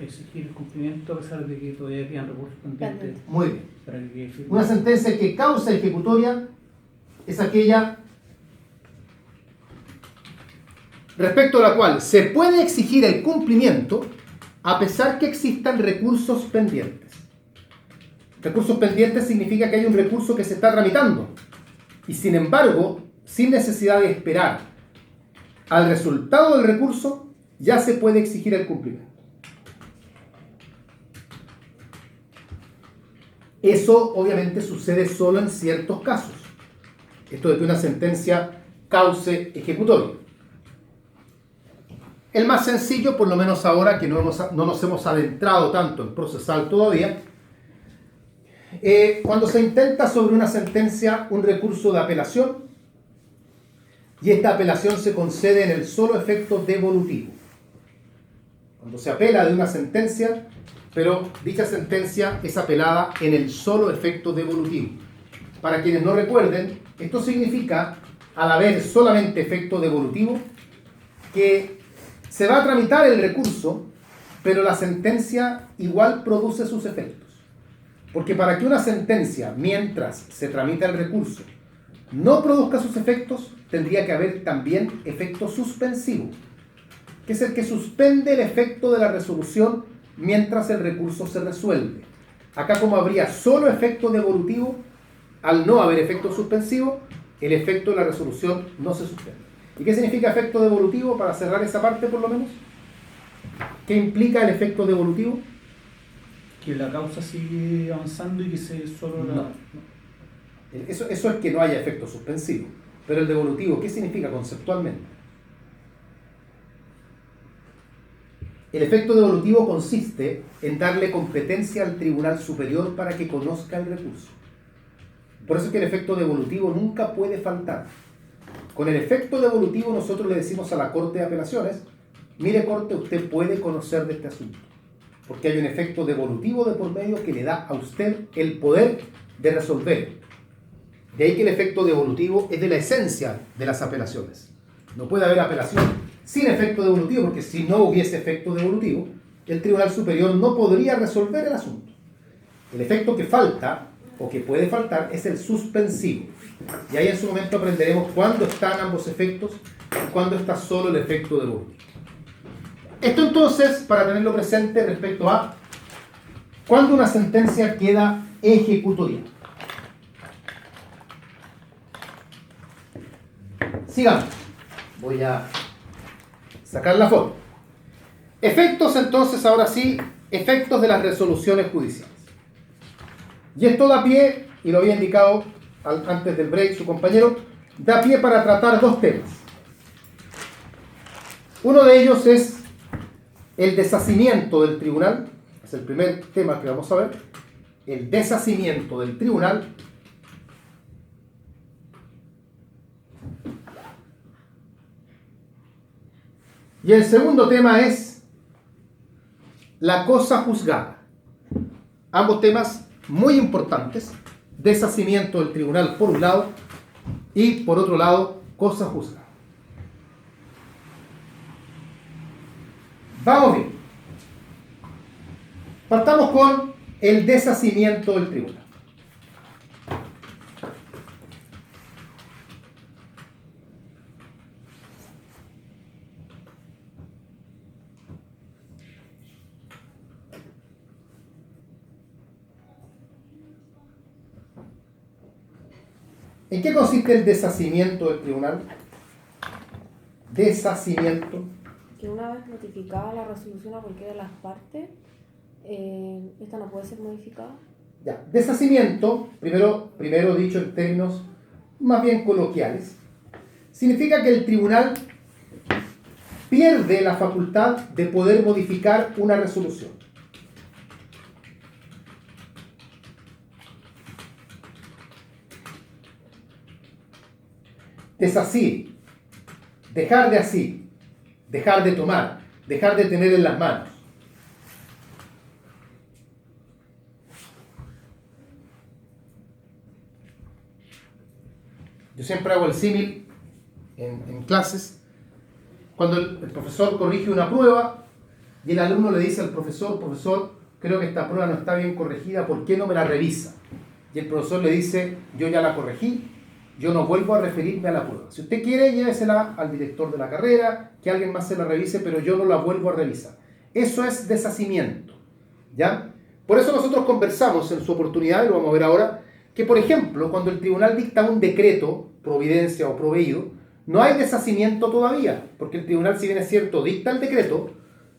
exigir el cumplimiento a pesar de que todavía quedan recursos pendientes. Muy bien. Para que quede firme. Una sentencia que causa ejecutoria es aquella respecto a la cual se puede exigir el cumplimiento a pesar que existan recursos pendientes. Recursos pendientes significa que hay un recurso que se está tramitando y sin embargo, sin necesidad de esperar al resultado del recurso, ya se puede exigir el cumplimiento. Eso obviamente sucede solo en ciertos casos. Esto de que una sentencia cause ejecutoria. El más sencillo, por lo menos ahora que no nos hemos adentrado tanto en procesal todavía, cuando se intenta sobre una sentencia un recurso de apelación y esta apelación se concede en el solo efecto devolutivo. Cuando se apela de una sentencia, pero dicha sentencia es apelada en el solo efecto devolutivo. Para quienes no recuerden, esto significa, al haber solamente efecto devolutivo, que se va a tramitar el recurso, pero la sentencia igual produce sus efectos. Porque para que una sentencia, mientras se tramita el recurso, no produzca sus efectos, tendría que haber también efecto suspensivo, que es el que suspende el efecto de la resolución mientras el recurso se resuelve. Acá, como habría solo efecto devolutivo, al no haber efecto suspensivo, el efecto de la resolución no se suspende. ¿Y qué significa efecto devolutivo? Para cerrar esa parte por lo menos. ¿Qué implica el efecto devolutivo? Que la causa sigue avanzando y que se solo la... No. Eso es que no haya efecto suspensivo. Pero el devolutivo, ¿qué significa conceptualmente? El efecto devolutivo consiste en darle competencia al Tribunal Superior para que conozca el recurso. Por eso es que el efecto devolutivo nunca puede faltar. Con el efecto devolutivo nosotros le decimos a la Corte de Apelaciones, mire Corte, usted puede conocer de este asunto. Porque hay un efecto devolutivo de por medio que le da a usted el poder de resolver. De ahí que el efecto devolutivo es de la esencia de las apelaciones. No puede haber apelación sin efecto devolutivo, porque si no hubiese efecto devolutivo, el Tribunal Superior no podría resolver el asunto. El efecto que falta, o que puede faltar, es el suspensivo. Y ahí en su momento aprenderemos cuándo están ambos efectos y cuándo está solo el efecto devolutivo. Esto entonces, para tenerlo presente respecto a cuándo una sentencia queda ejecutoria. Sigamos. Voy a sacar la foto. Efectos entonces, ahora sí, efectos de las resoluciones judiciales. Y esto da pie, y lo había indicado antes del break su compañero, da pie para tratar dos temas. Uno de ellos es el deshacimiento del tribunal, es el primer tema que vamos a ver, el deshacimiento del tribunal. Y el segundo tema es la cosa juzgada. Ambos temas muy importantes, deshacimiento del tribunal por un lado y por otro lado, cosa juzgada. Vamos bien. Partamos con el deshacimiento del tribunal. ¿En qué consiste el deshacimiento del tribunal? Deshacimiento. Que una vez notificada la resolución a cualquiera de las partes, esta no puede ser modificada. Ya, deshacimiento, primero dicho en términos más bien coloquiales, significa que el tribunal pierde la facultad de poder modificar una resolución. Desasir, dejar de asir, dejar de tomar, dejar de tener en las manos. Yo siempre hago el símil en clases, cuando el profesor corrige una prueba y el alumno le dice al profesor, creo que esta prueba no está bien corregida, ¿por qué no me la revisa? Y el profesor le dice, yo ya la corregí, yo no vuelvo a referirme a la prueba. Si usted quiere, llévesela al director de la carrera, que alguien más se la revise, pero yo no la vuelvo a revisar. Eso es deshacimiento, ¿ya? Por eso nosotros conversamos en su oportunidad, y lo vamos a ver ahora, que por ejemplo, cuando el tribunal dicta un decreto, providencia o proveído, no hay deshacimiento todavía, porque el tribunal, si bien es cierto, dicta el decreto,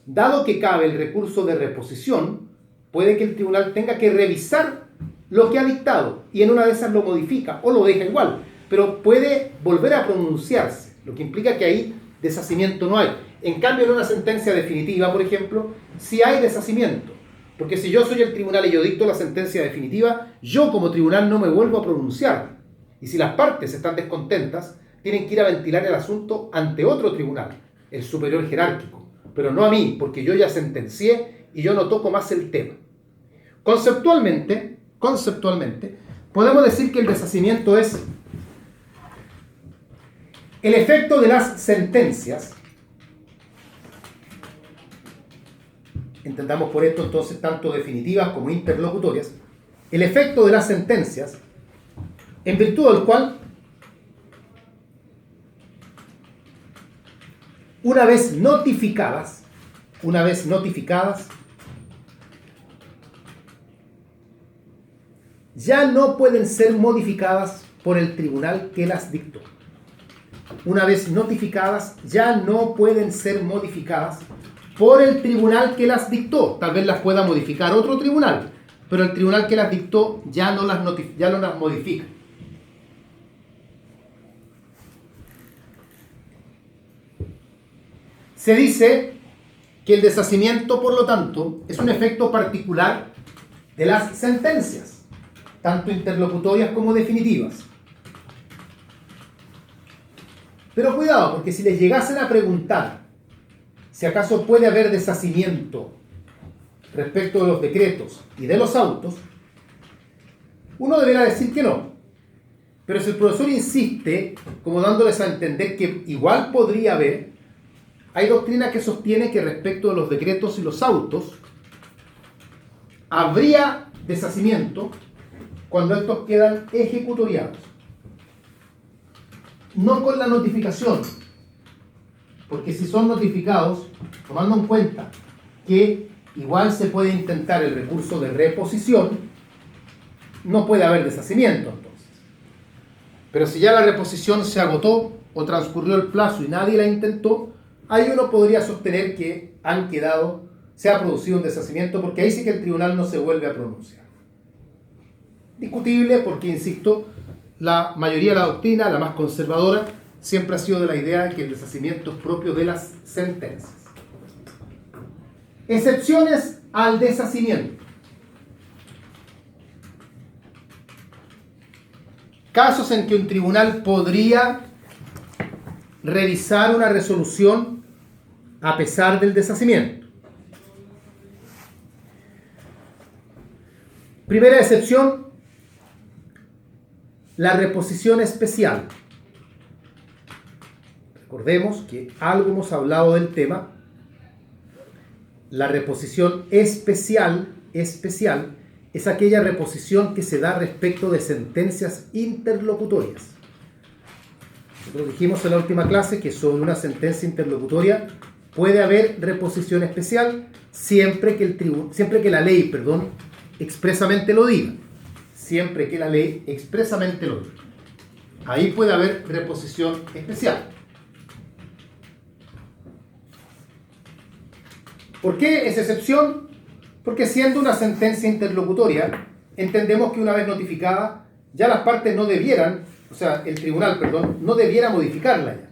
dado que cabe el recurso de reposición, puede que el tribunal tenga que revisar lo que ha dictado y en una de esas lo modifica o lo deja igual, pero puede volver a pronunciarse, lo que implica que ahí deshacimiento no hay. En cambio, en una sentencia definitiva, por ejemplo, sí hay deshacimiento, porque si yo soy el tribunal y yo dicto la sentencia definitiva, yo como tribunal no me vuelvo a pronunciar, y si las partes están descontentas, tienen que ir a ventilar el asunto ante otro tribunal, el superior jerárquico, pero no a mí, porque yo ya sentencié y yo no toco más el tema. Conceptualmente, podemos decir que el deshacimiento es el efecto de las sentencias. Entendamos por esto entonces tanto definitivas como interlocutorias. El efecto de las sentencias, en virtud del cual, una vez notificadas, ya no pueden ser modificadas por el tribunal que las dictó. Una vez notificadas, ya no pueden ser modificadas por el tribunal que las dictó. Tal vez las pueda modificar otro tribunal, pero el tribunal que las dictó ya no las modifica. Se dice que el deshacimiento, por lo tanto, es un efecto particular de las sentencias, tanto interlocutorias como definitivas. Pero cuidado, porque si les llegasen a preguntar si acaso puede haber deshacimiento respecto de los decretos y de los autos, uno deberá decir que no. Pero si el profesor insiste, como dándoles a entender que igual podría haber, hay doctrina que sostiene que respecto de los decretos y los autos habría deshacimiento cuando estos quedan ejecutoriados. No con la notificación, porque si son notificados, tomando en cuenta que igual se puede intentar el recurso de reposición, no puede haber deshacimiento entonces. Pero si ya la reposición se agotó o transcurrió el plazo y nadie la intentó, ahí uno podría sostener que se ha producido un deshacimiento, porque ahí sí que el tribunal no se vuelve a pronunciar. Discutible porque, insisto, la mayoría de la doctrina, la más conservadora, siempre ha sido de la idea de que el deshacimiento es propio de las sentencias. Excepciones al deshacimiento. Casos en que un tribunal podría revisar una resolución a pesar del deshacimiento. Primera excepción, la reposición especial. Recordemos que algo hemos hablado del tema. La reposición especial es aquella reposición que se da respecto de sentencias interlocutorias. Nosotros dijimos en la última clase que sobre una sentencia interlocutoria puede haber reposición especial siempre que la ley, expresamente lo diga. Siempre que la ley expresamente lo diga. Ahí puede haber reposición especial. ¿Por qué esa excepción? Porque siendo una sentencia interlocutoria, entendemos que una vez notificada, ya las partes no debieran, el tribunal, no debiera modificarla ya.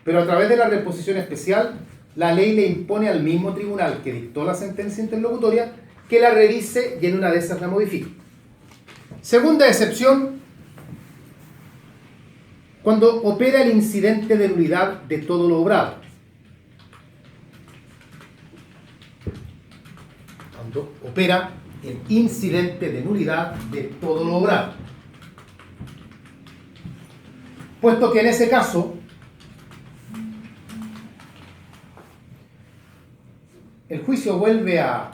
Pero a través de la reposición especial, la ley le impone al mismo tribunal que dictó la sentencia interlocutoria que la revise y en una de esas la modifique. Segunda excepción, cuando opera el incidente de nulidad de todo lo obrado. Cuando opera el incidente de nulidad de todo lo obrado. Puesto que en ese caso el juicio vuelve a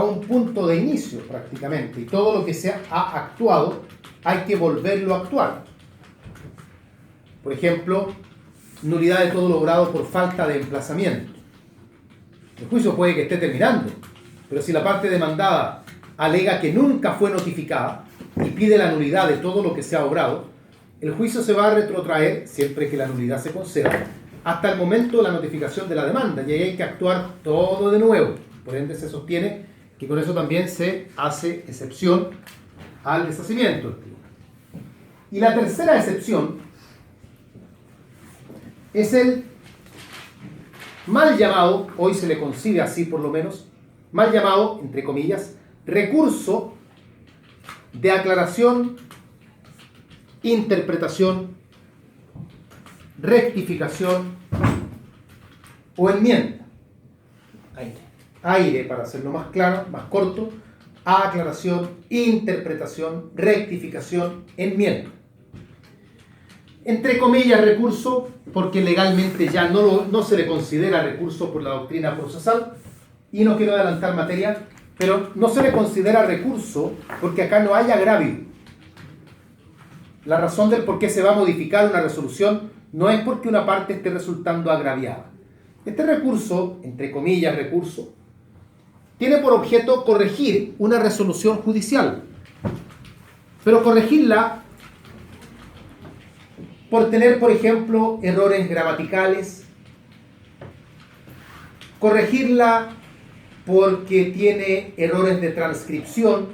un punto de inicio prácticamente, y todo lo que se ha actuado hay que volverlo a actuar. Por ejemplo, nulidad de todo lo obrado por falta de emplazamiento. El juicio puede que esté terminando, pero si la parte demandada alega que nunca fue notificada y pide la nulidad de todo lo que se ha obrado, el juicio se va a retrotraer, siempre que la nulidad se conceda, hasta el momento de la notificación de la demanda, y ahí hay que actuar todo de nuevo. Por ende, se sostiene que con eso también se hace excepción al deshacimiento. Y la tercera excepción es el mal llamado, hoy se le concibe así por lo menos, mal llamado, entre comillas, recurso de aclaración, interpretación, rectificación o enmienda. Aire, para hacerlo más claro, más corto, aclaración, interpretación, rectificación, enmienda. Entre comillas, recurso, porque legalmente ya no se le considera recurso por la doctrina procesal, y no quiero adelantar materia, pero no se le considera recurso porque acá no hay agravio. La razón del por qué se va a modificar una resolución no es porque una parte esté resultando agraviada. Este recurso, entre comillas recurso, tiene por objeto corregir una resolución judicial, pero corregirla por tener, por ejemplo, errores gramaticales, corregirla porque tiene errores de transcripción.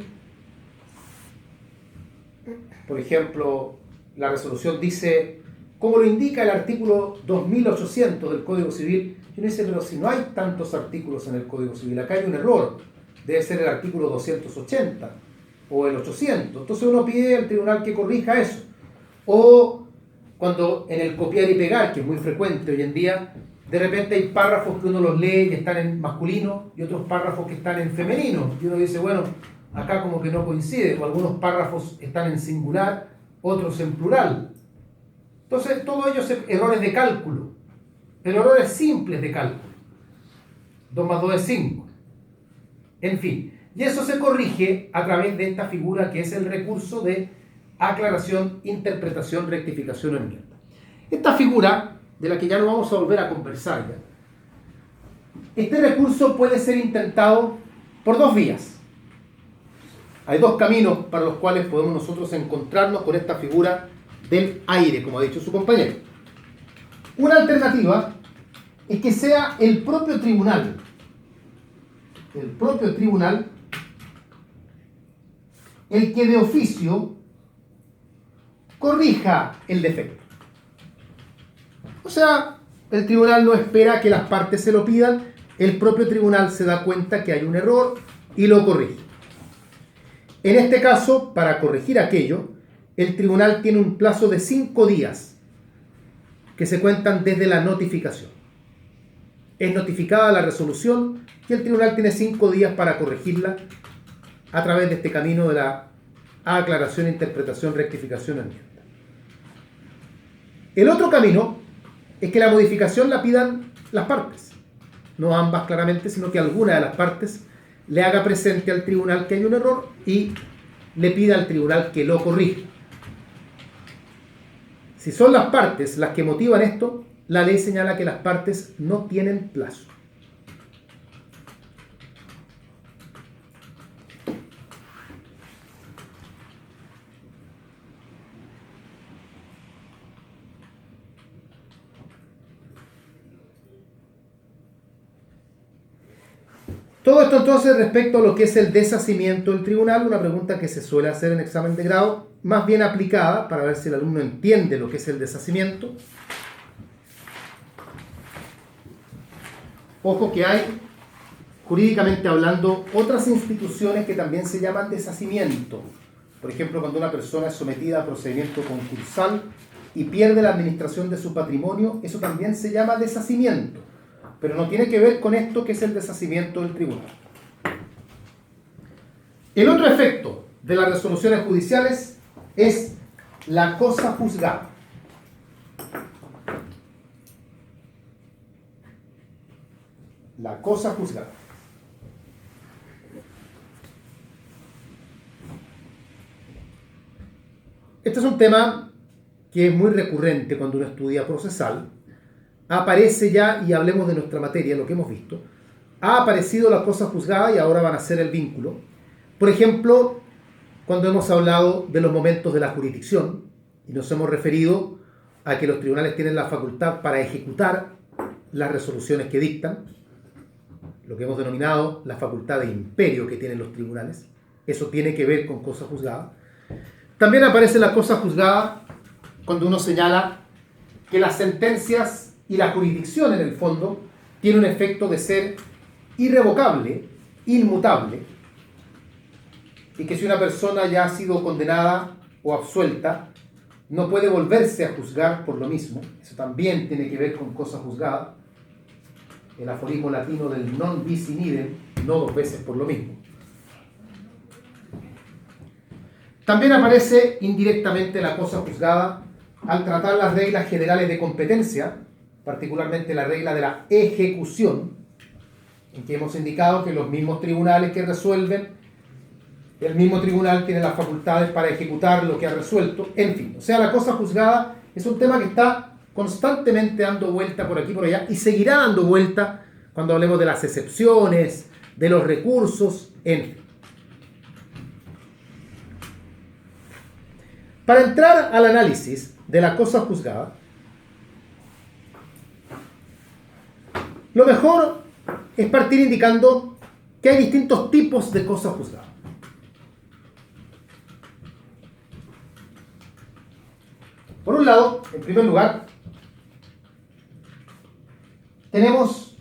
Por ejemplo, la resolución dice, como lo indica el artículo 2800 del Código Civil. Y uno dice, pero si no hay tantos artículos en el Código Civil, acá hay un error, debe ser el artículo 280 o el 800. Entonces uno pide al tribunal que corrija eso. O cuando en el copiar y pegar, que es muy frecuente hoy en día, de repente hay párrafos que uno los lee y están en masculino y otros párrafos que están en femenino. Y uno dice, bueno, acá como que no coincide, o algunos párrafos están en singular, otros en plural. Entonces, todos ellos son errores de cálculo, pero errores simples de cálculo. 2 más 2 es 5. En fin, y eso se corrige a través de esta figura que es el recurso de aclaración, interpretación, rectificación o enmienda. Esta figura, de la que ya no vamos a volver a conversar ya, este recurso puede ser intentado por 2 vías. Hay 2 caminos para los cuales podemos nosotros encontrarnos con esta figura del aire, como ha dicho su compañero. Una alternativa es que sea el propio tribunal el que de oficio corrija el defecto. O sea, el tribunal no espera que las partes se lo pidan, el propio tribunal se da cuenta que hay un error y lo corrige. En este caso, para corregir aquello, el tribunal tiene un plazo de 5 días que se cuentan desde la notificación. Es notificada la resolución y el tribunal tiene 5 días para corregirla a través de este camino de la aclaración, interpretación, rectificación, enmienda. El otro camino es que la modificación la pidan las partes, no ambas claramente, sino que alguna de las partes le haga presente al tribunal que hay un error y le pida al tribunal que lo corrija. Si son las partes las que motivan esto, la ley señala que las partes no tienen plazo. Todo esto entonces respecto a lo que es el deshacimiento del tribunal, una pregunta que se suele hacer en examen de grado, más bien aplicada para ver si el alumno entiende lo que es el deshacimiento. Ojo que hay, jurídicamente hablando, otras instituciones que también se llaman deshacimiento. Por ejemplo, cuando una persona es sometida a procedimiento concursal y pierde la administración de su patrimonio, eso también se llama deshacimiento. Pero no tiene que ver con esto que es el deshacimiento del tribunal. El otro efecto de las resoluciones judiciales es la cosa juzgada. La cosa juzgada. Este es un tema que es muy recurrente cuando uno estudia procesal. Aparece ya, y hablemos de nuestra materia, lo que hemos visto, ha aparecido la cosa juzgada y ahora van a ser el vínculo. Por ejemplo, cuando hemos hablado de los momentos de la jurisdicción y nos hemos referido a que los tribunales tienen la facultad para ejecutar las resoluciones que dictan, lo que hemos denominado la facultad de imperio que tienen los tribunales, eso tiene que ver con cosa juzgada. También aparece la cosa juzgada cuando uno señala que las sentencias y la jurisdicción, en el fondo, tiene un efecto de ser irrevocable, inmutable, y que si una persona ya ha sido condenada o absuelta, no puede volverse a juzgar por lo mismo. Eso también tiene que ver con cosa juzgada. El aforismo latino del non bis in idem, no dos veces por lo mismo. También aparece indirectamente la cosa juzgada al tratar las reglas generales de competencia, particularmente la regla de la ejecución, en que hemos indicado que los mismos tribunales que resuelven, el mismo tribunal tiene las facultades para ejecutar lo que ha resuelto, en fin. O sea, la cosa juzgada es un tema que está constantemente dando vuelta por aquí y por allá y seguirá dando vuelta cuando hablemos de las excepciones, de los recursos, en fin. Para entrar al análisis de la cosa juzgada, lo mejor es partir indicando que hay distintos tipos de cosa juzgada. Por un lado, en primer lugar, tenemos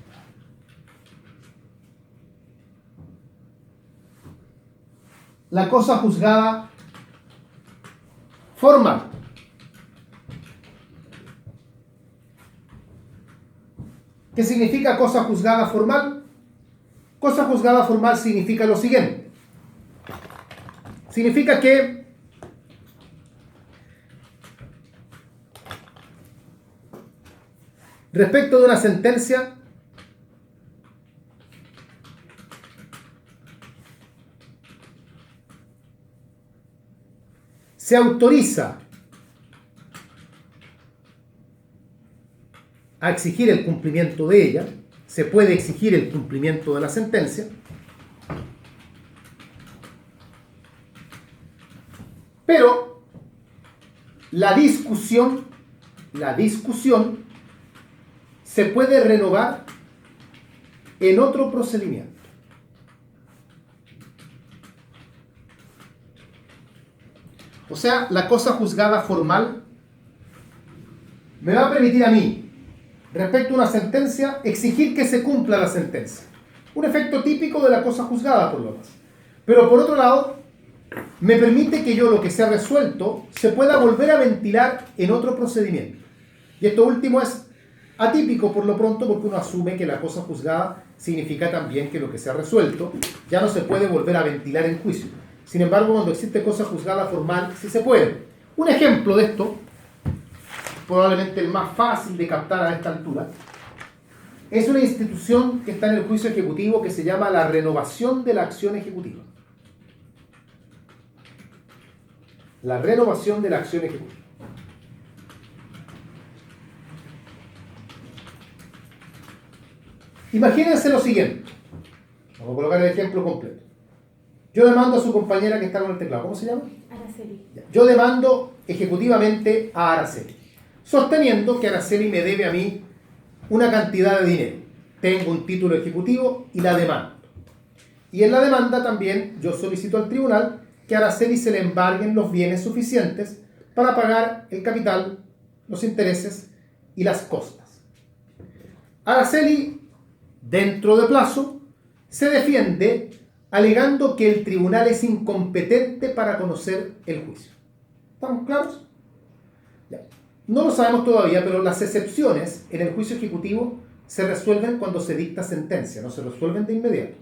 la cosa juzgada formal. ¿Qué significa cosa juzgada formal? Cosa juzgada formal significa lo siguiente. Significa que respecto de una sentencia, se autoriza a exigir el cumplimiento de ella, se puede exigir el cumplimiento de la sentencia, pero la discusión se puede renovar en otro procedimiento. O sea, la cosa juzgada formal me va a permitir a mí, respecto a una sentencia, exigir que se cumpla la sentencia. Un efecto típico de la cosa juzgada, por lo demás. Pero por otro lado, me permite que yo lo que se ha resuelto se pueda volver a ventilar en otro procedimiento. Y esto último es atípico por lo pronto, porque uno asume que la cosa juzgada significa también que lo que se ha resuelto ya no se puede volver a ventilar en juicio. Sin embargo, cuando existe cosa juzgada formal, sí se puede. Un ejemplo de esto, probablemente el más fácil de captar a esta altura, es una institución que está en el juicio ejecutivo que se llama la renovación de la acción ejecutiva. La renovación de la acción ejecutiva. Imagínense lo siguiente. Vamos a colocar el ejemplo completo. Yo demando a su compañera que está con el teclado. ¿Cómo se llama? Araceli. Yo demando ejecutivamente a Araceli, sosteniendo que Araceli me debe a mí una cantidad de dinero. Tengo un título ejecutivo y la demando. Y en la demanda también yo solicito al tribunal que a Araceli se le embarguen los bienes suficientes para pagar el capital, los intereses y las costas. Araceli, dentro de plazo, se defiende alegando que el tribunal es incompetente para conocer el juicio. ¿Estamos claros? Ya. No lo sabemos todavía, pero las excepciones en el juicio ejecutivo se resuelven cuando se dicta sentencia, no se resuelven de inmediato.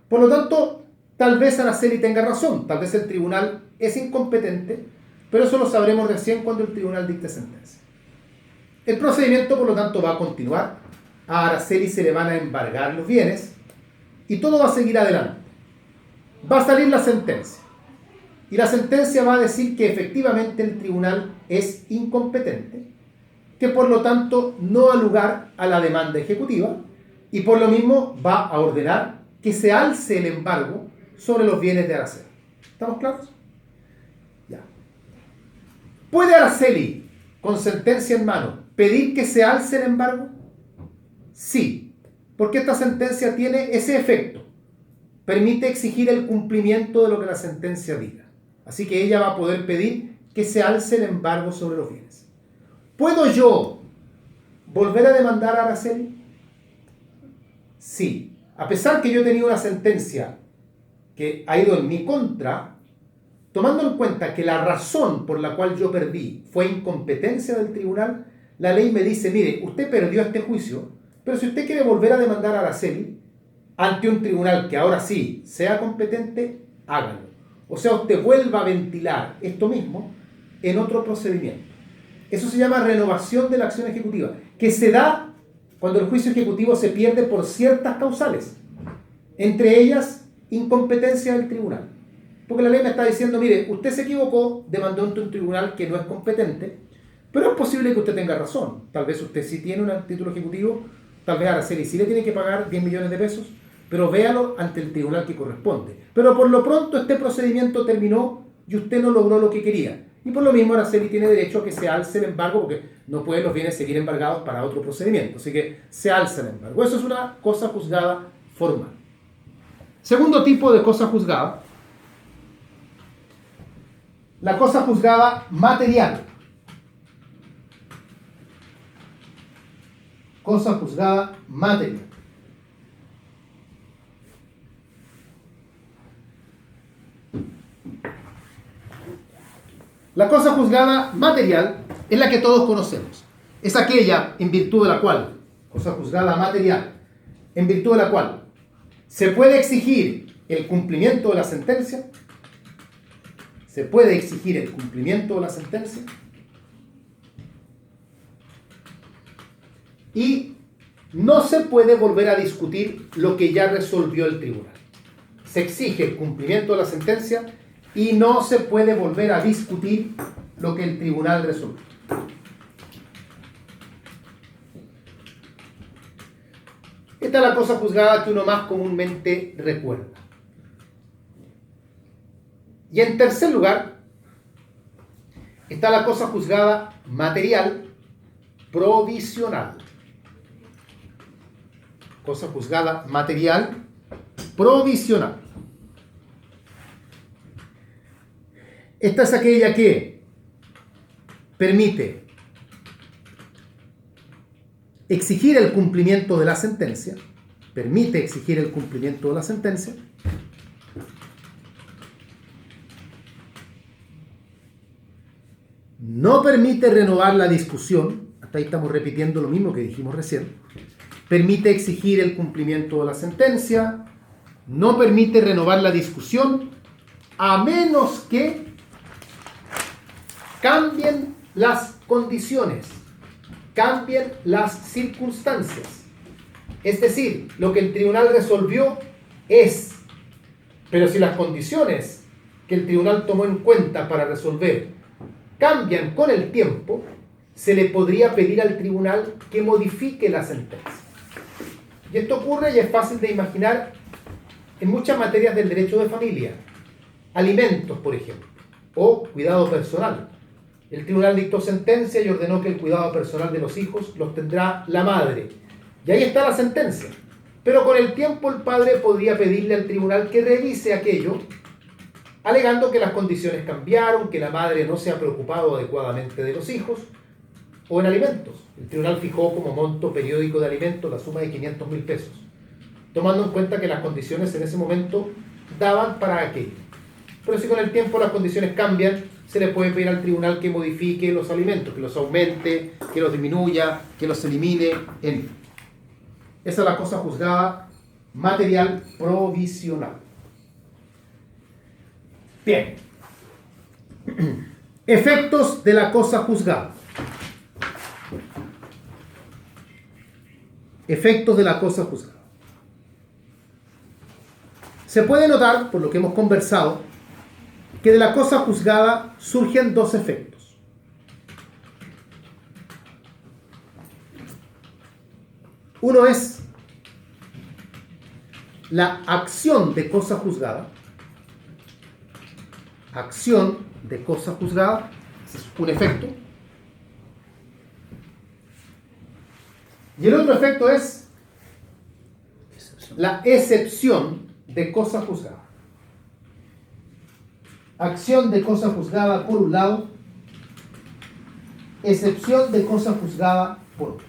Por lo tanto, tal vez Araceli tenga razón, tal vez el tribunal es incompetente, pero eso lo sabremos recién cuando el tribunal dicte sentencia. El procedimiento, por lo tanto, va a continuar. A Araceli se le van a embargar los bienes y todo va a seguir adelante. Va a salir la sentencia. Y la sentencia va a decir que efectivamente el tribunal es incompetente, que por lo tanto no da lugar a la demanda ejecutiva y por lo mismo va a ordenar que se alce el embargo sobre los bienes de Araceli. ¿Estamos claros? Ya. ¿Puede Araceli, con sentencia en mano, pedir que se alce el embargo? Sí, porque esta sentencia tiene ese efecto. Permite exigir el cumplimiento de lo que la sentencia diga. Así que ella va a poder pedir que se alce el embargo sobre los bienes. ¿Puedo yo volver a demandar a Araceli? Sí. A pesar que yo he tenido una sentencia que ha ido en mi contra, tomando en cuenta que la razón por la cual yo perdí fue incompetencia del tribunal, la ley me dice, mire, usted perdió este juicio, pero si usted quiere volver a demandar a Araceli ante un tribunal que ahora sí sea competente, hágalo. O sea, usted vuelva a ventilar esto mismo en otro procedimiento. Eso se llama renovación de la acción ejecutiva, que se da cuando el juicio ejecutivo se pierde por ciertas causales, entre ellas incompetencia del tribunal. Porque la ley me está diciendo, mire, usted se equivocó, demandó ante un tribunal que no es competente, pero es posible que usted tenga razón. Tal vez usted sí tiene un título ejecutivo, tal vez Araceli sí le tiene que pagar 10 millones de pesos, pero véalo ante el tribunal que corresponde. Pero por lo pronto este procedimiento terminó y usted no logró lo que quería. Y por lo mismo Araceli tiene derecho a que se alce el embargo porque no pueden los bienes seguir embargados para otro procedimiento. Así que se alza el embargo. Eso es una cosa juzgada formal. Segundo tipo de cosa juzgada. La cosa juzgada material. Cosa juzgada material. La cosa juzgada material es la que todos conocemos. Es aquella en virtud de la cual, cosa juzgada material, en virtud de la cual se puede exigir el cumplimiento de la sentencia, se puede exigir el cumplimiento de la sentencia y no se puede volver a discutir lo que ya resolvió el tribunal. Se exige el cumplimiento de la sentencia y no se puede volver a discutir lo que el tribunal resolvió. Esta es la cosa juzgada que uno más comúnmente recuerda. Y en tercer lugar, está la cosa juzgada material provisional. Cosa juzgada material provisional. Esta es aquella que permite exigir el cumplimiento de la sentencia, permite exigir el cumplimiento de la sentencia, no permite renovar la discusión, hasta ahí estamos repitiendo lo mismo que dijimos recién, permite exigir el cumplimiento de la sentencia, no permite renovar la discusión, a menos que cambien las condiciones, cambien las circunstancias. Es decir, lo que el tribunal resolvió es, pero si las condiciones que el tribunal tomó en cuenta para resolver cambian con el tiempo, se le podría pedir al tribunal que modifique la sentencia. Y esto ocurre y es fácil de imaginar en muchas materias del derecho de familia. Alimentos, por ejemplo, o cuidado personal. El tribunal dictó sentencia y ordenó que el cuidado personal de los hijos los tendrá la madre. Y ahí está la sentencia. Pero con el tiempo el padre podría pedirle al tribunal que revise aquello, alegando que las condiciones cambiaron, que la madre no se ha preocupado adecuadamente de los hijos, o en alimentos. El tribunal fijó como monto periódico de alimentos la suma de 500.000 pesos, tomando en cuenta que las condiciones en ese momento daban para aquello. Pero si con el tiempo las condiciones cambian, se le puede pedir al tribunal que modifique los alimentos, que los aumente, que los disminuya, que los elimine, en fin. Esa es la cosa juzgada material provisional. Bien. Efectos de la cosa juzgada. Efectos de la cosa juzgada. Se puede notar, por lo que hemos conversado, que de la cosa juzgada surgen dos efectos. Uno es la acción de cosa juzgada. Acción de cosa juzgada, ese es un efecto. Y el otro efecto es la excepción de cosa juzgada. Acción de cosa juzgada por un lado, excepción de cosa juzgada por otro.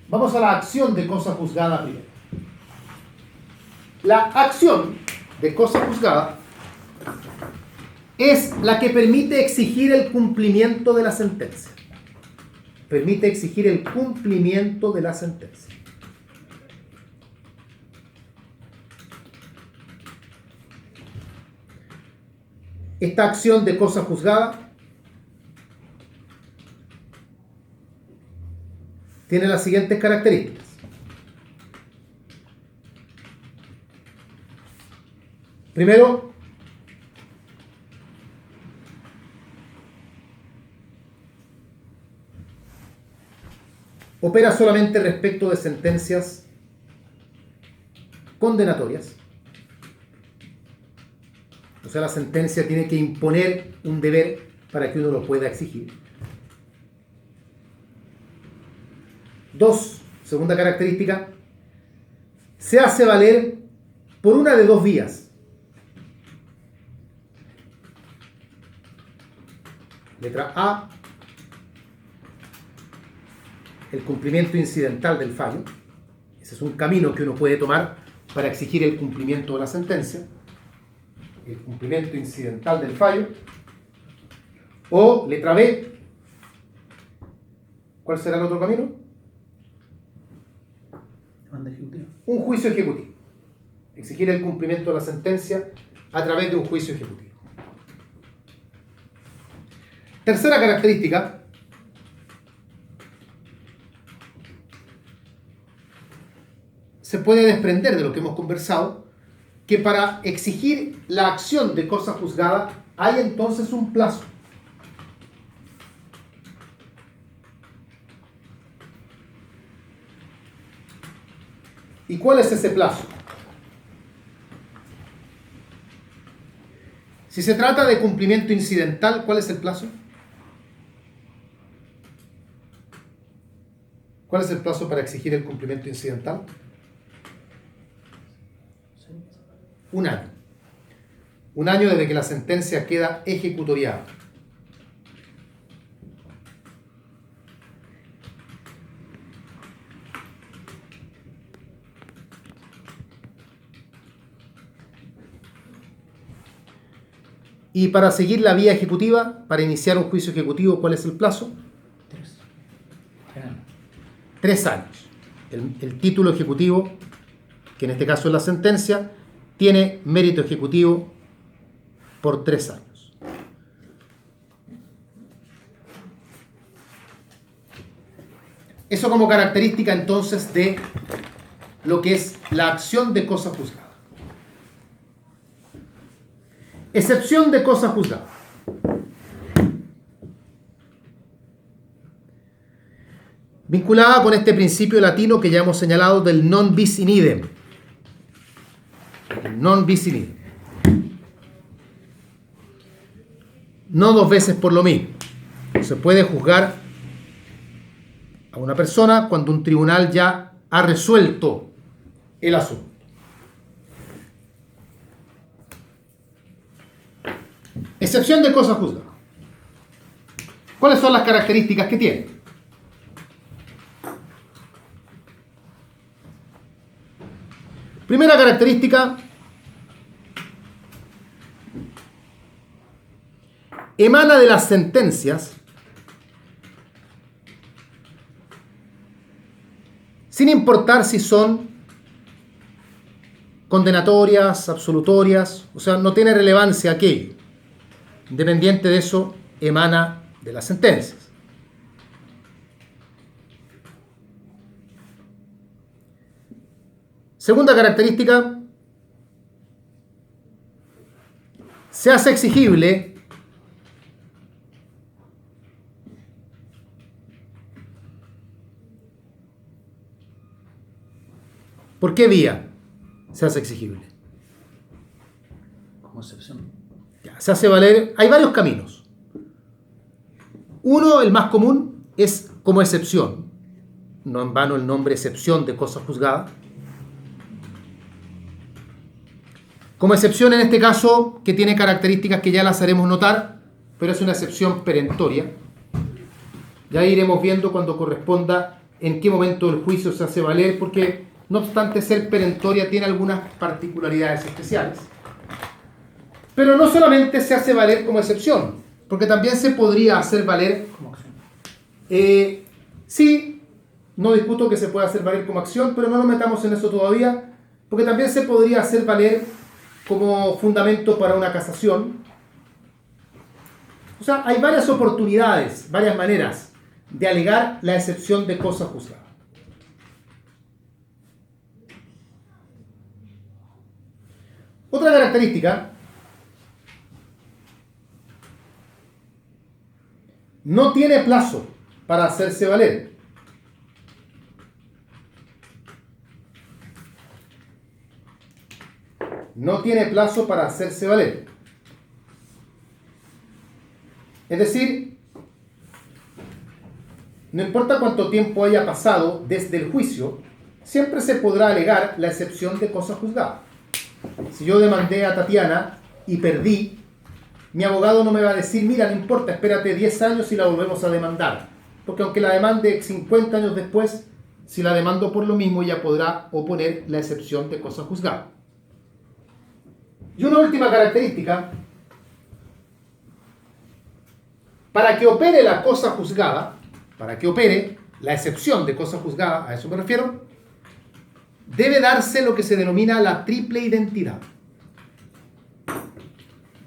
Vamos a la acción de cosa juzgada primero. La acción de cosa juzgada es la que permite exigir el cumplimiento de la sentencia. Permite exigir el cumplimiento de la sentencia. Esta acción de cosa juzgada tiene las siguientes características. Primero, opera solamente respecto de sentencias condenatorias. O sea, la sentencia tiene que imponer un deber para que uno lo pueda exigir. Dos, segunda característica, se hace valer por una de dos vías. Letra A, el cumplimiento incidental del fallo. Ese es un camino que uno puede tomar para exigir el cumplimiento de la sentencia. El cumplimiento incidental del fallo. O letra B, ¿cuál será el otro camino? Demanda ejecutiva. Un juicio ejecutivo. Exigir el cumplimiento de la sentencia a través de un juicio ejecutivo. Tercera característica, se puede desprender de lo que hemos conversado, que para exigir la acción de cosa juzgada hay entonces un plazo. ¿Y cuál es ese plazo? Si se trata de cumplimiento incidental, ¿cuál es el plazo? ¿Cuál es el plazo para exigir el cumplimiento incidental? 1 año. 1 año desde que la sentencia queda ejecutoriada. Y para seguir la vía ejecutiva, para iniciar un juicio ejecutivo, ¿cuál es el plazo? 3 años. El título ejecutivo, que en este caso es la sentencia, tiene mérito ejecutivo por 3 años. Eso como característica entonces de lo que es la acción de cosa juzgada. Excepción de cosa juzgada. Vinculada con este principio latino que ya hemos señalado del non bis in idem. Non bis in idem. No 2 veces por lo mismo. Se puede juzgar a una persona cuando un tribunal ya ha resuelto el asunto. Excepción de cosa juzgada. ¿Cuáles son las características que tiene? Primera característica, emana de las sentencias sin importar si son condenatorias, absolutorias, o sea, no tiene relevancia aquello. Independiente de eso, emana de las sentencias. Segunda característica, se hace exigible ¿por qué vía se hace exigible? Como excepción. Se hace valer, hay varios caminos. Uno, el más común, es como excepción. No en vano el nombre excepción de cosa juzgada. Como excepción en este caso, que tiene características que ya las haremos notar, pero es una excepción perentoria. Ya iremos viendo cuando corresponda en qué momento el juicio se hace valer, porque no obstante ser perentoria tiene algunas particularidades especiales. Pero no solamente se hace valer como excepción, porque también se podría hacer valer Como acción. Sí, no discuto que se pueda hacer valer como acción, pero no nos metamos en eso todavía, porque también se podría hacer valer como fundamento para una casación. O sea, hay varias oportunidades, varias maneras de alegar la excepción de cosa juzgada. Otra característica, no tiene plazo para hacerse valer. No tiene plazo para hacerse valer. Es decir, no importa cuánto tiempo haya pasado desde el juicio, siempre se podrá alegar la excepción de cosa juzgada. Si yo demandé a Tatiana y perdí, mi abogado no me va a decir, mira, no importa, espérate 10 años y la volvemos a demandar. Porque aunque la demande 50 años después, si la demando por lo mismo, ella podrá oponer la excepción de cosa juzgada. Y una última característica, para que opere la cosa juzgada, para que opere la excepción de cosa juzgada, a eso me refiero, debe darse lo que se denomina la triple identidad.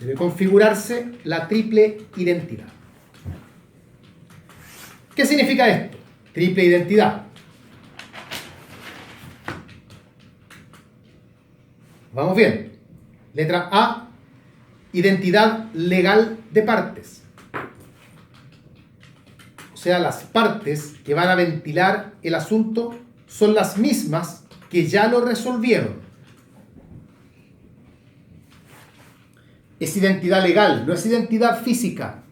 Debe configurarse la triple identidad. ¿Qué significa esto? Triple identidad. Vamos bien. Letra A, identidad legal de partes. O sea, las partes que van a ventilar el asunto son las mismas que ya lo resolvieron. Es identidad legal, no es identidad física.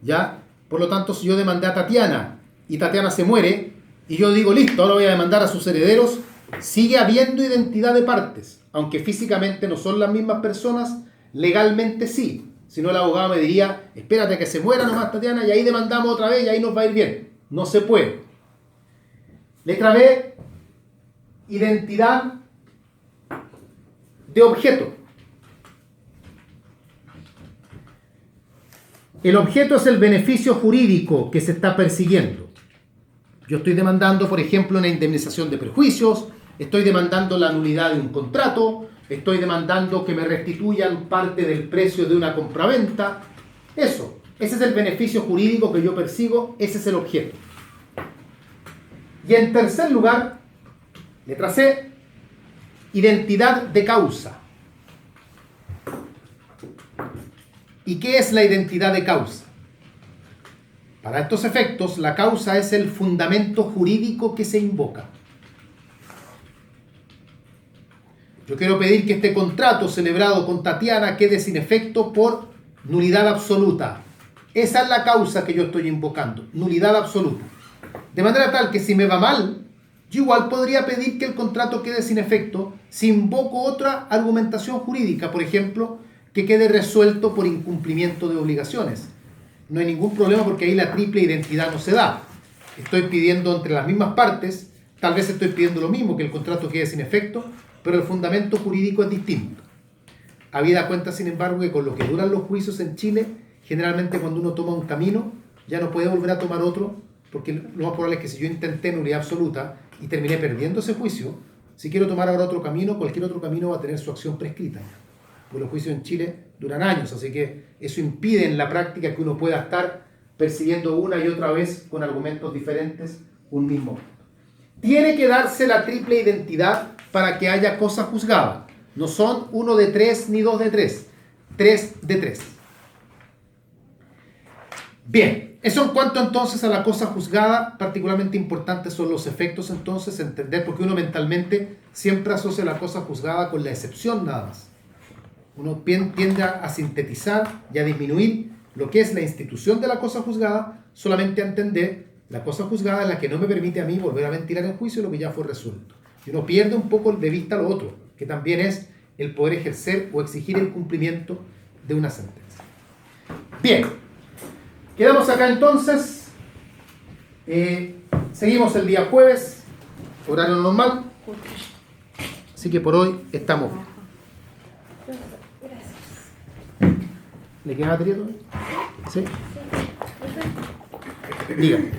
¿Ya? Por lo tanto, si yo demandé a Tatiana y Tatiana se muere, y yo digo, listo, ahora voy a demandar a sus herederos, sigue habiendo identidad de partes, aunque físicamente no son las mismas personas, legalmente sí. Si no, el abogado me diría, espérate que se muera nomás Tatiana y ahí demandamos otra vez y ahí nos va a ir bien. No se puede. Letra B, identidad de objeto. El objeto es el beneficio jurídico que se está persiguiendo. Yo estoy demandando, por ejemplo, una indemnización de perjuicios, estoy demandando la nulidad de un contrato, estoy demandando que me restituyan parte del precio de una compraventa. Eso, ese es el beneficio jurídico que yo persigo, ese es el objeto. Y en tercer lugar, letra C, identidad de causa. ¿Y qué es la identidad de causa? Para estos efectos, la causa es el fundamento jurídico que se invoca. Yo quiero pedir que este contrato celebrado con Tatiana quede sin efecto por nulidad absoluta. Esa es la causa que yo estoy invocando, nulidad absoluta. De manera tal que si me va mal, yo igual podría pedir que el contrato quede sin efecto si invoco otra argumentación jurídica, por ejemplo, que quede resuelto por incumplimiento de obligaciones. No hay ningún problema porque ahí la triple identidad no se da. Estoy pidiendo entre las mismas partes, tal vez estoy pidiendo lo mismo, que el contrato quede sin efecto, pero el fundamento jurídico es distinto. Habida cuenta, sin embargo, que con lo que duran los juicios en Chile, generalmente cuando uno toma un camino, ya no puede volver a tomar otro, porque lo más probable es que si yo intenté nulidad absoluta y terminé perdiendo ese juicio, si quiero tomar ahora otro camino, cualquier otro camino va a tener su acción prescrita. Porque los juicios en Chile duran años, así que eso impide en la práctica que uno pueda estar persiguiendo una y otra vez con argumentos diferentes un mismo objeto. Tiene que darse la triple identidad para que haya cosa juzgada. No son 1 de 3 ni 2 de 3, 3 de 3. Bien, eso en cuanto entonces a la cosa juzgada, particularmente importantes son los efectos entonces, entender, porque uno mentalmente siempre asocia la cosa juzgada con la excepción nada más. Uno tiende a sintetizar y a disminuir lo que es la institución de la cosa juzgada, solamente a entender la cosa juzgada es la que no me permite a mí volver a ventilar en juicio lo que ya fue resuelto. Y uno pierde un poco de vista lo otro, que también es el poder ejercer o exigir el cumplimiento de una sentencia. Bien, quedamos acá entonces. Seguimos el día jueves, horario normal. Así que por hoy estamos bien. ¿Le queda batería todavía? ¿Sí? Dígame.